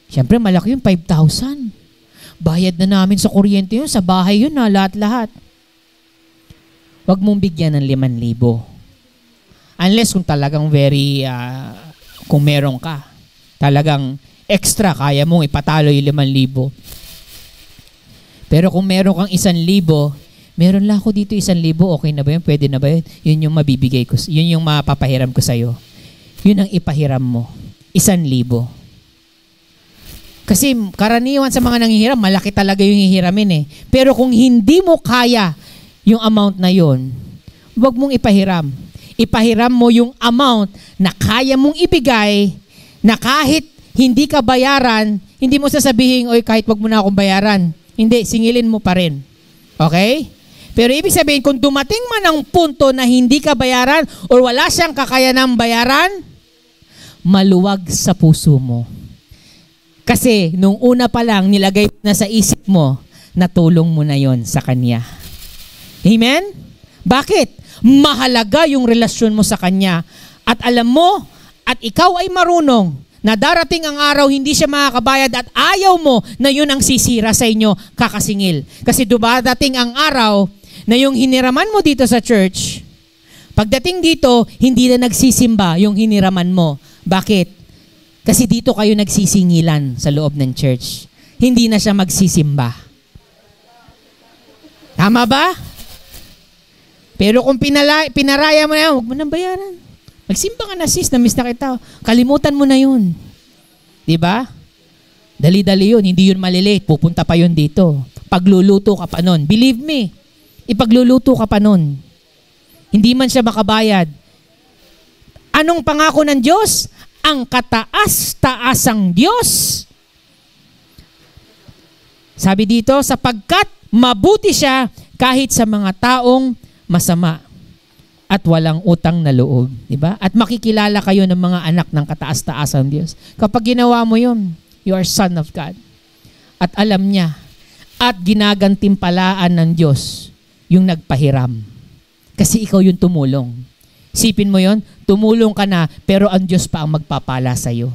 Siyempre, malaki yung 5,000. Bayad na namin sa kuryente yun, sa bahay yun na, lahat-lahat. Huwag mong bigyan ng 5,000. Unless kung talagang very Kung meron ka, talagang extra, kaya mong ipatalo yung 5,000. Pero kung meron kang 1,000, meron lang ako dito 1,000, okay na ba yun? Pwede na ba yun? Yun yung mabibigay ko, yun yung mapapahiram ko sa'yo. Yun ang ipahiram mo, 1,000. Kasi karaniwan sa mga nanghihiram, malaki talaga yung hihiramin eh. Pero kung hindi mo kaya yung amount na yun, huwag mong ipahiram. Ipahiram mo yung amount na kaya mong ibigay, na kahit hindi ka bayaran, hindi mo sasabihin, oy, kahit wag mo na akong bayaran. Hindi, singilin mo pa rin. Okay? Pero ibig sabihin, kung dumating man ang punto na hindi ka bayaran or wala siyang kakayanang bayaran, maluwag sa puso mo. Kasi nung una pa lang, nilagay na sa isip mo, natulong mo na yon sa Kanya. Amen? Bakit? Mahalaga yung relasyon mo sa Kanya. At alam mo, at ikaw ay marunong na darating ang araw, hindi siya makakabayad at ayaw mo na yun ang sisira sa inyo, kakasingil. Kasi dumadating ang araw na yung hiniraman mo dito sa church, pagdating dito, hindi na nagsisimba yung hiniraman mo. Bakit? Kasi dito kayo nagsisingilan sa loob ng church. Hindi na siya magsisimba. Tama ba? Pero kung pinaraya mo na, huwag mo nang bayaran. Magsimba ka na, sis, na-miss na kita. Kalimutan mo na yun. Diba? Dali-dali yun, hindi yun malilate. Pupunta pa yun dito. Pagluluto ka pa nun. Believe me, ipagluluto ka pa nun. Hindi man siya makabayad. Anong pangako ng Diyos? Ang kataas-taasang Diyos. Sabi dito, sapagkat mabuti siya kahit sa mga taong masama at walang utang na loob. Diba? At makikilala kayo ng mga anak ng kataas-taasang Diyos. Kapag ginawa mo yun, you are son of God. At alam niya, at ginagantimpalaan ng Diyos yung nagpahiram. Kasi ikaw yung tumulong. Isipin mo yon, tumulong ka na, pero ang Diyos pa ang magpapala sa'yo.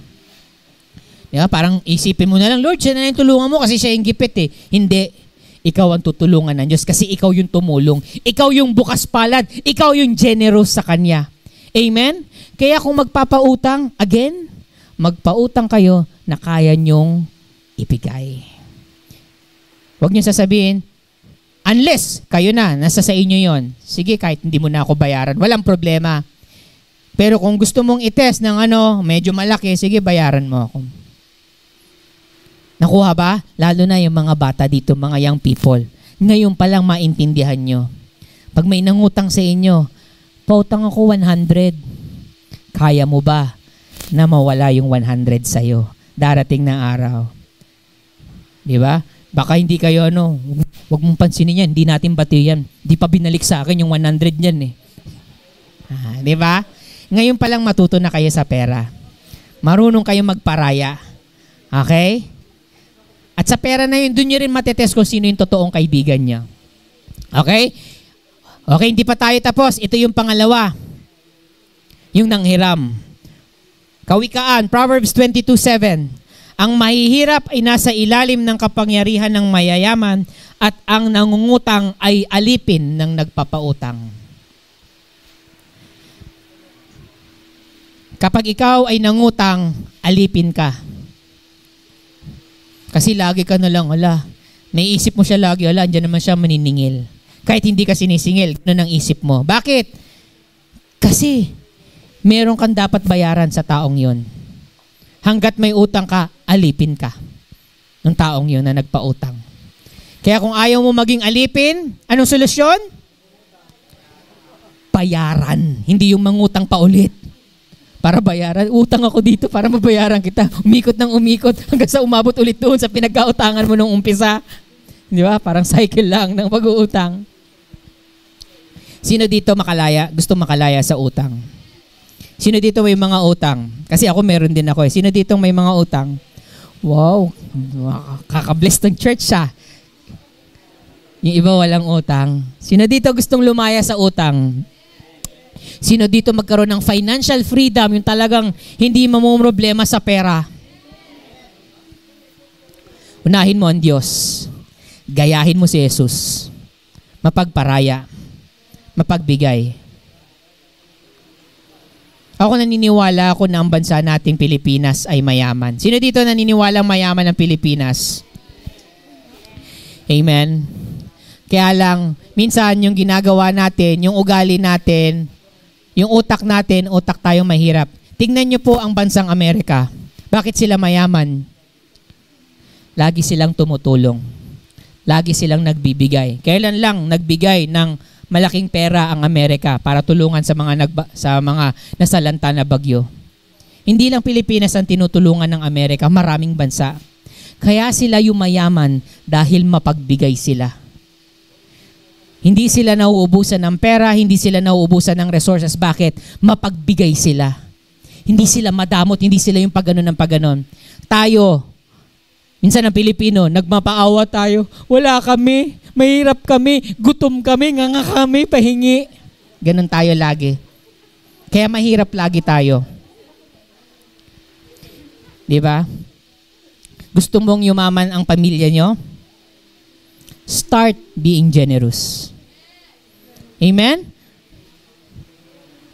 Diba? Parang isipin mo na lang, Lord, siya na yung tulungan mo kasi siya yung gipit eh. Hindi. Ikaw ang tutulungan ng Diyos kasi ikaw yung tumulong. Ikaw yung bukas palad. Ikaw yung generous sa Kanya. Amen? Kaya kung magpapautang, again, magpautang kayo na kaya nyong ibigay. Huwag niyo sasabihin, unless kayo na, nasa sa inyo yon. Sige, kahit hindi mo na ako bayaran, walang problema. Pero kung gusto mong itest ng medyo malaki, sige, bayaran mo ako. Nakuha ba? Lalo na yung mga bata dito, mga young people. Ngayon pa lang maintindihan nyo. Pag may nangutang sa inyo, pautang ako 100. Kaya mo ba na mawala yung 100 sa'yo? Darating na araw. Di ba? Baka hindi kayo huwag mong pansinin yan, hindi natin bati yan. Di pa binalik sa akin yung 100 niyan eh. Di ba? Ngayon pa lang matuto na kayo sa pera. Marunong kayo magparaya. Okay? At sa pera na yun, doon nyo rin matetest kung sino yung totoong kaibigan niya. Okay? Okay, hindi pa tayo tapos. Ito yung pangalawa. Yung nanghiram. Kawikaan, Proverbs 22:7. Ang mahihirap ay nasa ilalim ng kapangyarihan ng mayayaman at ang nangungutang ay alipin ng nagpapautang. Kapag ikaw ay nangutang, alipin ka. Kasi lagi ka na lang, naiisip mo siya lagi, andyan naman siya maniningil. Kahit hindi ka sinisingil, ganun ang isip mo. Bakit? Kasi meron kang dapat bayaran sa taong yon. Hanggat may utang ka, alipin ka ng taong yon na nagpautang. Kaya kung ayaw mo maging alipin, anong solusyon? Bayaran. Hindi yung mangutang pa ulit. Para bayaran, utang ako dito para mabayaran kita. Umikot ng umikot hanggang sa umabot ulit doon sa pinagkautangan mo nung umpisa. Di ba? Parang cycle lang ng pag-uutang. Sino dito makalaya? Gusto makalaya sa utang? Sino dito may mga utang? Kasi ako meron din ako eh. Sino dito may mga utang? Wow, kakabless ng church siya. Yung iba walang utang. Sino dito gustong lumaya sa utang? Sino dito magkaroon ng financial freedom, yung talagang hindi mamumroblema sa pera? Unahin mo ang Diyos. Gayahin mo si Jesus. Mapagparaya. Mapagbigay. Ako naniniwala ako na ang bansa nating Pilipinas ay mayaman. Sino dito naniniwala mayaman ang Pilipinas? Amen. Kaya lang, minsan yung ginagawa natin, yung ugali natin, yung utak natin, utak tayong mahirap. Tingnan nyo po ang bansang Amerika. Bakit sila mayaman? Lagi silang tumutulong. Lagi silang nagbibigay. Kailan lang nagbigay ng malaking pera ang Amerika para tulungan sa mga nasalanta na bagyo? Hindi lang Pilipinas ang tinutulungan ng Amerika, maraming bansa. Kaya sila yung mayaman dahil mapagbigay sila. Hindi sila nauubusan ng pera, hindi sila nauubusan ng resources. Bakit? Mapagbigay sila. Hindi sila madamot, hindi sila yung pagganon ng pagganon. Tayo, minsan ang Pilipino, nagmapaawa tayo. Wala kami, mahirap kami, gutom kami, nganga kami, pahingi. Ganon tayo lagi. Kaya mahirap lagi tayo. Di ba? Gusto mong yumaman ang pamilya nyo? Start being generous. Amen?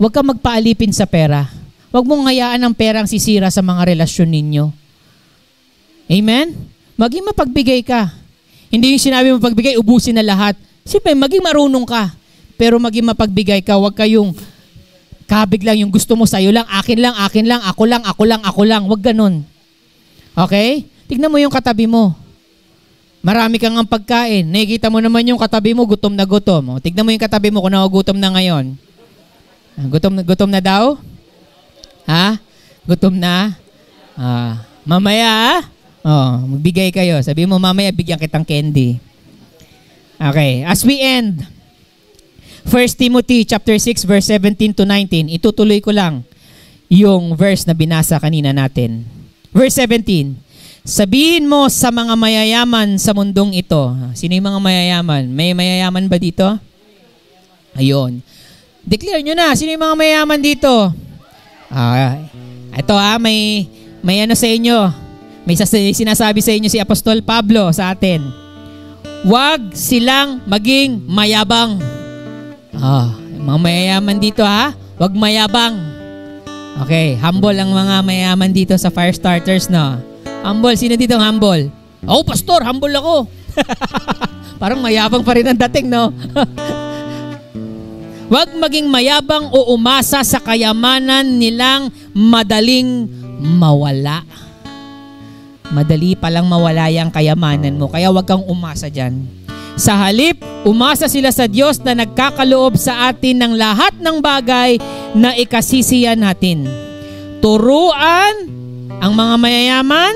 Huwag kang magpaalipin sa pera. Huwag mong hayaan ang perang sisira sa mga relasyon ninyo. Amen? Maging mapagbigay ka. Hindi yung sinabi mo pagbigay, ubusin na lahat. Siyempre, maging marunong ka. Pero maging mapagbigay ka. Huwag kayong kabig lang yung gusto mo sa'yo lang, akin lang, ako lang. Huwag ganun. Okay? Tignan mo yung katabi mo. Marami kang ang pagkain. Nakikita mo naman yung katabi mo, gutom na gutom. O, tignan mo yung katabi mo kung nagugutom na ngayon. Gutom na daw? Ha? Gutom na? Mamaya, magbigay kayo. Sabi mo, mamaya, bigyan kitang candy. Okay, as we end, 1 Timothy chapter 6, verse 17 to 19, itutuloy ko lang yung verse na binasa kanina natin. Verse 17, sabihin mo sa mga mayayaman sa mundong ito. Sino yung mga mayayaman? May mayayaman ba dito? Ayun. Declare nyo na, sino yung mga mayayaman dito? Ito may ano sa inyo. May sinasabi sa inyo si Apostol Pablo sa atin. Huwag silang maging mayabang. Mga mayayaman dito huwag mayabang. Okay, humble ang mga mayayaman dito sa Fire Starters, no? Humble, sino dito humble? Pastor, humble ako. Parang mayabang pa rin ang dating, no? Huwag maging mayabang o umasa sa kayamanan nilang madaling mawala. Madali palang mawala yung kayamanan mo, kaya huwag kang umasa dyan. Sa halip, umasa sila sa Diyos na nagkakaloob sa atin ng lahat ng bagay na ikasisiyan natin. Turuan ang mga mayayaman,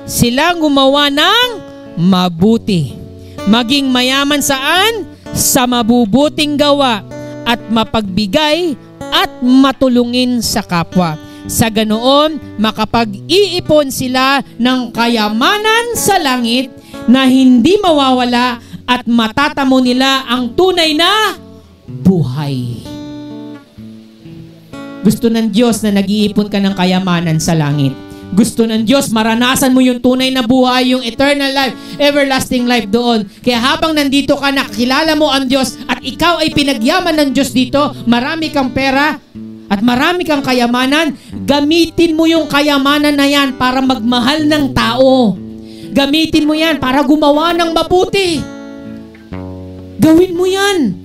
silang gumawa ng mabuti. Maging mayaman saan? Sa mabubuting gawa at mapagbigay at matulungin sa kapwa. Sa ganoon, makapag-iipon sila ng kayamanan sa langit na hindi mawawala at matatamo nila ang tunay na buhay. Gusto ng Diyos na nag-iipon ka ng kayamanan sa langit. Gusto ng Diyos, maranasan mo yung tunay na buhay, yung eternal life, everlasting life doon. Kaya habang nandito ka, nakilala mo ang Diyos at ikaw ay pinagyaman ng Diyos dito, marami kang pera at marami kang kayamanan, gamitin mo yung kayamanan na yan para magmahal ng tao. Gamitin mo yan para gumawa ng mabuti. Gawin mo yan.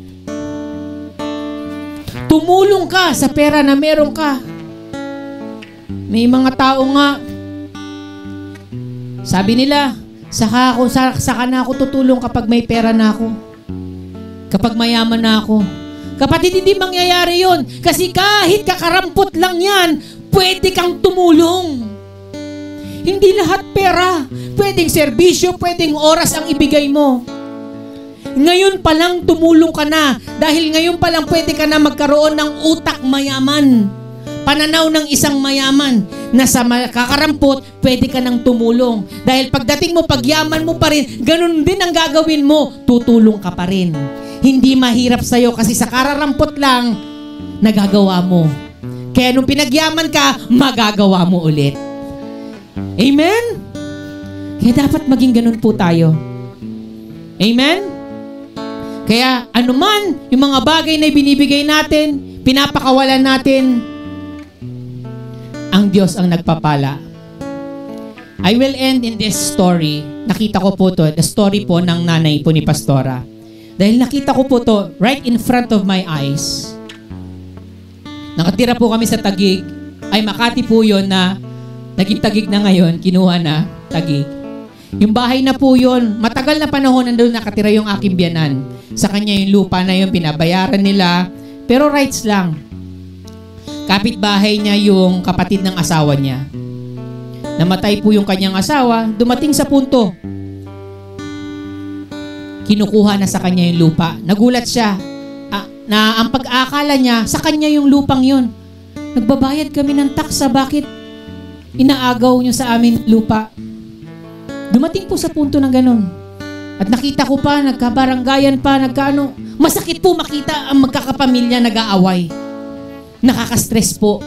Tumulong ka sa pera na meron ka. May mga tao nga, sabi nila, saka na ako tutulong kapag may pera na ako. Kapag mayaman na ako. Kapatid, hindi mangyayari yun. Kasi kahit kakarampot lang yan, pwede kang tumulong. Hindi lahat pera. Pwedeng serbisyo, pwedeng oras ang ibigay mo. Ngayon pa lang tumulong ka na. Dahil ngayon pa lang pwede ka na magkaroon ng utak mayaman. Pananaw ng isang mayaman na sa kakarampot, pwede ka nang tumulong. Dahil pagdating mo, pagyaman mo pa rin, ganun din ang gagawin mo, tutulong ka pa rin. Hindi mahirap sa'yo kasi sa kararampot lang, nagagawa mo. Kaya nung pinagyaman ka, magagawa mo ulit. Amen? Kaya dapat maging ganun po tayo. Amen? Kaya anuman yung mga bagay na binibigay natin, pinapakawalan natin, ang Diyos ang nagpapala. I will end in this story. Nakita ko po to, the story po ng nanay po ni Pastora. Dahil nakita ko po to right in front of my eyes. Nakatira po kami sa Taguig. Ay, Makati po yun na naging Taguig na ngayon, kinuha na Taguig. Yung bahay na po yun, matagal na panahon nandun nakatira yung aking biyanan. Sa kanya yung lupa na yun, pinabayaran nila. Pero rights lang. Kapitbahay niya yung kapatid ng asawa niya. Namatay po yung kanyang asawa, dumating sa punto. Kinukuha na sa kanya yung lupa. Nagulat siya na ang pag-aakala niya, sa kanya yung lupang yun. Nagbabayad kami ng taksa, bakit inaagaw niyo sa amin lupa? Dumating po sa punto ng ganun. At nakita ko pa, nagkabaranggayan pa, nagkaano. Masakit po makita ang magkakapamilya nag-aaway. Nakaka-stress po.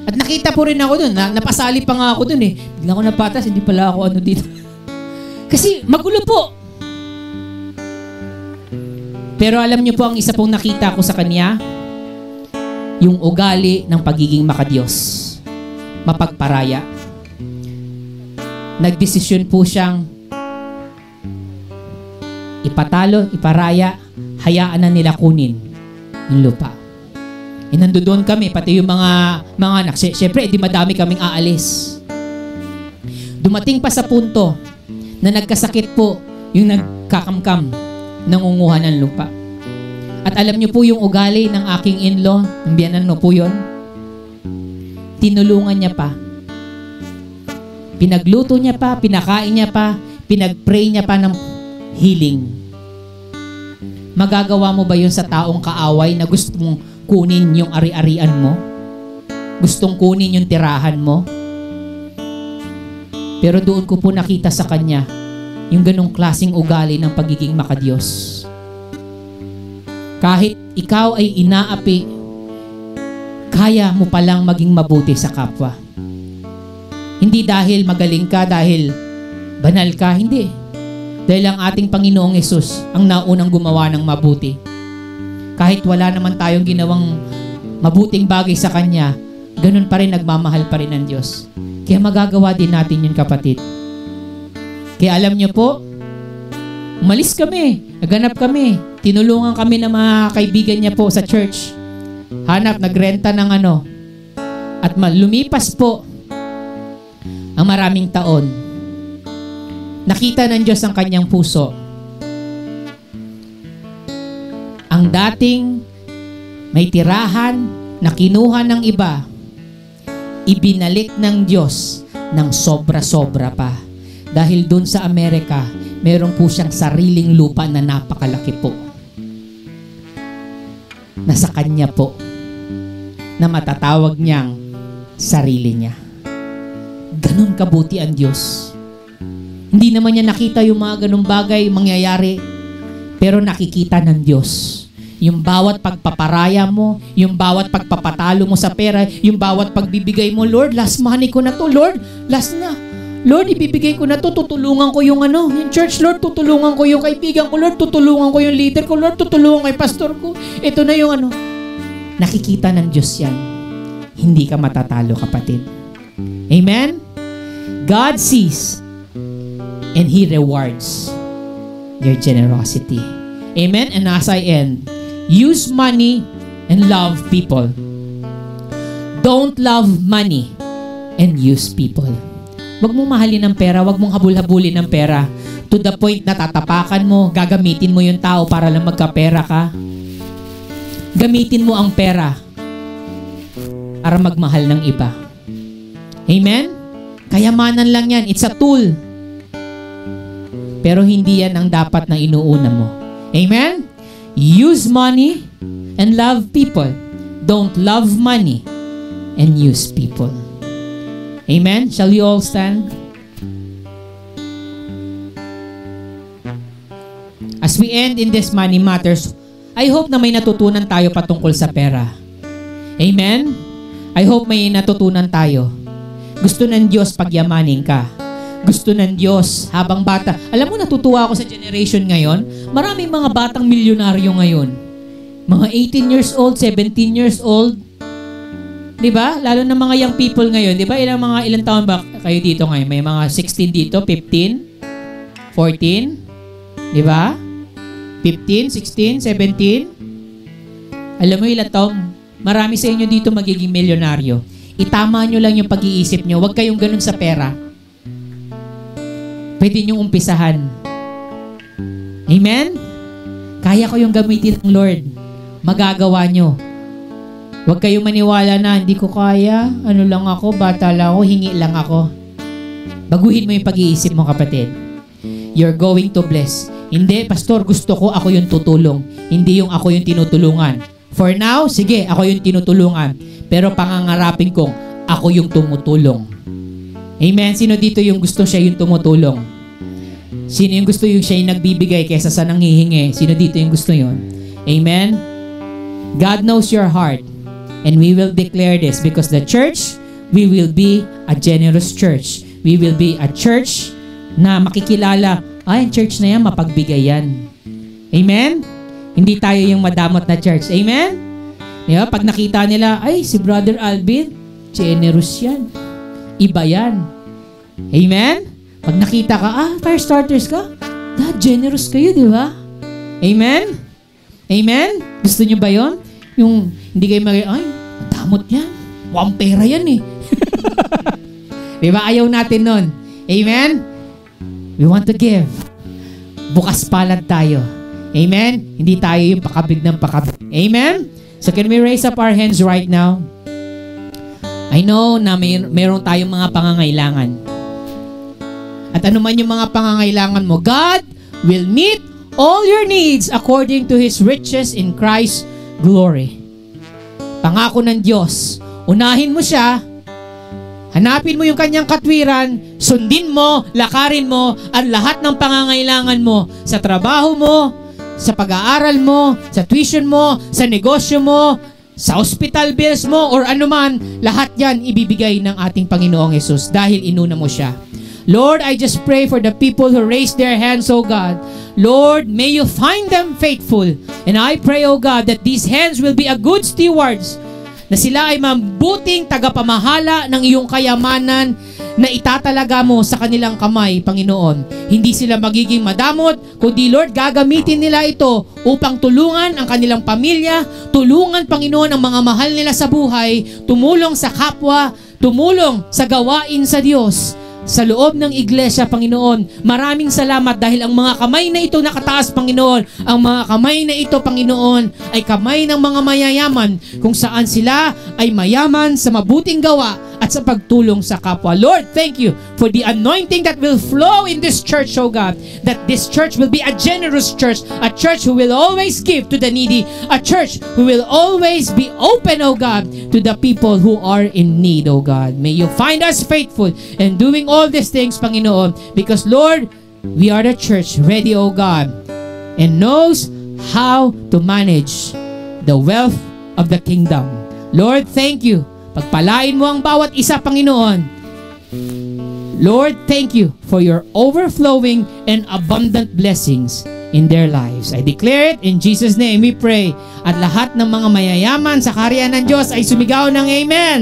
At nakita po rin ako dun, napasali pa nga ako dun eh. Bigla ko napatas, hindi pala ako ano dito. Kasi magulo po. Pero alam niyo po ang isa pong nakita ko sa kanya, yung ugali ng pagiging makadiyos. Mapagparaya. Nagdesisyon po siyang ipatalo, iparaya, hayaan na nila kunin yung lupa. Nandoon kami, pati yung mga anak. Siyempre, di madami kaming aalis. Dumating pa sa punto na nagkasakit po yung nagkakamkam nangunguha ng lupa. At alam niyo po yung ugali ng aking in-law, ng biyanan mo po yun, tinulungan niya pa. Pinagluto niya pa, pinakain niya pa, pinagpray niya pa ng healing. Magagawa mo ba yun sa taong kaaway na gusto mong kunin yung ari-arian mo? Gustong kunin yung tirahan mo? Pero doon ko po nakita sa kanya yung ganong klaseng ugali ng pagiging makadiyos. Kahit ikaw ay inaapi, kaya mo palang maging mabuti sa kapwa. Hindi dahil magaling ka, dahil banal ka, hindi. Dahil ang ating Panginoong Yesus ang naunang gumawa ng mabuti. Kahit wala naman tayong ginawang mabuting bagay sa Kanya, ganun pa rin, nagmamahal pa rin ng Diyos. Kaya magagawa din natin yun, kapatid. Kaya alam niyo po, umalis kami, naganap kami, tinulungan kami ng mga kaibigan niya po sa church. Hanap, nagrenta ng ano. At lumipas po ang maraming taon. Nakita ng Diyos ang kanyang puso. Ang dating may tirahan na kinuha ng iba, ibinalik ng Diyos ng sobra-sobra pa. Dahil doon sa Amerika, meron po siyang sariling lupa na napakalaki po. Nasa kanya po, na matatawag niyang sarili niya. Ganun kabuti ang Diyos. Hindi naman niya nakita yung mga ganung bagay mangyayari, pero nakikita ng Diyos. Yung bawat pagpaparaya mo, yung bawat pagpapatalo mo sa pera, yung bawat pagbibigay mo, Lord, last money ko na to, Lord, last na. Lord, ibibigay ko na to, tutulungan ko yung yung church, Lord, tutulungan ko yung kaibigan ko, Lord, tutulungan ko yung leader ko, Lord, tutulungan ko yung pastor ko. Ito na yung Nakikita ng Diyos yan. Hindi ka matatalo, kapatid. Amen? God sees and He rewards your generosity. Amen? And as I end, use money and love people. Don't love money and use people. Wag mong mahalin ng pera, wag mong habul-habulin ng pera to the point na tatapakan mo, gagamitin mo yung tao para lang magkapera ka. Gamitin mo ang pera para magmahal ng iba. Amen? Kayamanan lang yan. It's a tool. Pero hindi yan ang dapat na inuuna mo. Amen? Use money and love people. Don't love money and use people. Amen? Shall we all stand? As we end in this Money Matters, I hope na may natutunan tayo patungkol sa pera. Amen? I hope may natutunan tayo. Gusto ng Diyos pagyamanin ka. Gusto ng Diyos habang bata. Alam mo, natutuwa ako sa generation ngayon. Maraming mga batang milyonaryo ngayon. Mga 18 years old, 17 years old. Di ba? Lalo na mga young people ngayon. Di ba? Ilang taon ba kayo dito ngayon? May mga 16 dito, 15, 14. Di ba? 15, 16, 17. Alam mo ilang taon? Marami sa inyo dito magiging milyonaryo. Itama nyo lang yung pag-iisip nyo. Huwag kayong ganun sa pera. Pwede nyo umpisahan. Amen? Kaya ko yung gamitin ng Lord. Magagawa nyo. Huwag kayong maniwala na, hindi ko kaya, ano lang ako, bata lang ako, hingi lang ako. Baguhin mo yung pag-iisip mo, kapatid. You're going to bless. Hindi, pastor, gusto ko ako yung tutulong. Hindi yung ako yung tinutulungan. For now, sige, ako yung tinutulungan. Pero pangangarapin kong ako yung tumutulong. Amen? Sino dito yung gusto siya yung tumutulong? Sino yung gusto yung siya yung nagbibigay kaysa sa nanghihingi? Sino dito yung gusto yun? Amen? God knows your heart. And we will declare this because the church, we will be a generous church. We will be a church na makikilala, ay, church na yan, mapagbigay yan. Amen? Hindi tayo yung madamot na church. Amen? Diba? Pag nakita nila, ay, si Brother Alvin, generous yan. Iba yan. Amen? Pag nakita ka, fire starters ka, generous kayo, di ba? Amen? Amen? Gusto nyo ba yun? Yung hindi kayo ay, damot yan. Mukhang pera yan eh. Di ba? Ayaw natin nun. Amen? We want to give. Bukas palad tayo. Amen? Hindi tayo yung pakabig ng pakabig. Amen? So can we raise up our hands right now? I know na meron tayong mga pangangailangan. At ano man yung mga pangangailangan mo, God will meet all your needs according to His riches in Christ's glory. Pangako ng Diyos. Unahin mo siya, hanapin mo yung kanyang katwiran, sundin mo, lakarin mo ang lahat ng pangangailangan mo sa trabaho mo, sa pag-aaral mo, sa tuition mo, sa negosyo mo, sa hospital bills mo, or anuman, lahat yan ibibigay ng ating Panginoong Hesus dahil inuna mo siya. Lord, I just pray for the people who raise their hands, oh God. Lord, may you find them faithful. And I pray, oh God, that these hands will be a good stewards, na sila ay mabuting tagapamahala ng iyong kayamanan na itatalaga mo sa kanilang kamay, Panginoon. Hindi sila magiging madamot, kundi Lord, gagamitin nila ito upang tulungan ang kanilang pamilya, tulungan, Panginoon, ang mga mahal nila sa buhay, tumulong sa kapwa, tumulong sa gawain sa Diyos. Sa loob ng iglesia, Panginoon, maraming salamat dahil ang mga kamay na ito nakataas, Panginoon. Ang mga kamay na ito, Panginoon, ay kamay ng mga mayayaman kung saan sila ay mayaman sa mabuting gawa at sa pagtulong sa kapwa. Lord, thank you for the anointing that will flow in this church, oh God. That this church will be a generous church, a church who will always give to the needy, a church who will always be open, oh God, to the people who are in need, oh God. May you find us faithful in doing all these things, Panginoon, because Lord, we are the church ready, oh God, and knows how to manage the wealth of the kingdom. Lord, thank you. Pagpalain mo ang bawat isa, Panginoon. Lord, thank you for your overflowing and abundant blessings in their lives. I declare it in Jesus' name we pray. At lahat ng mga mayayaman sa kaharian ng Diyos ay sumigaw ng Amen.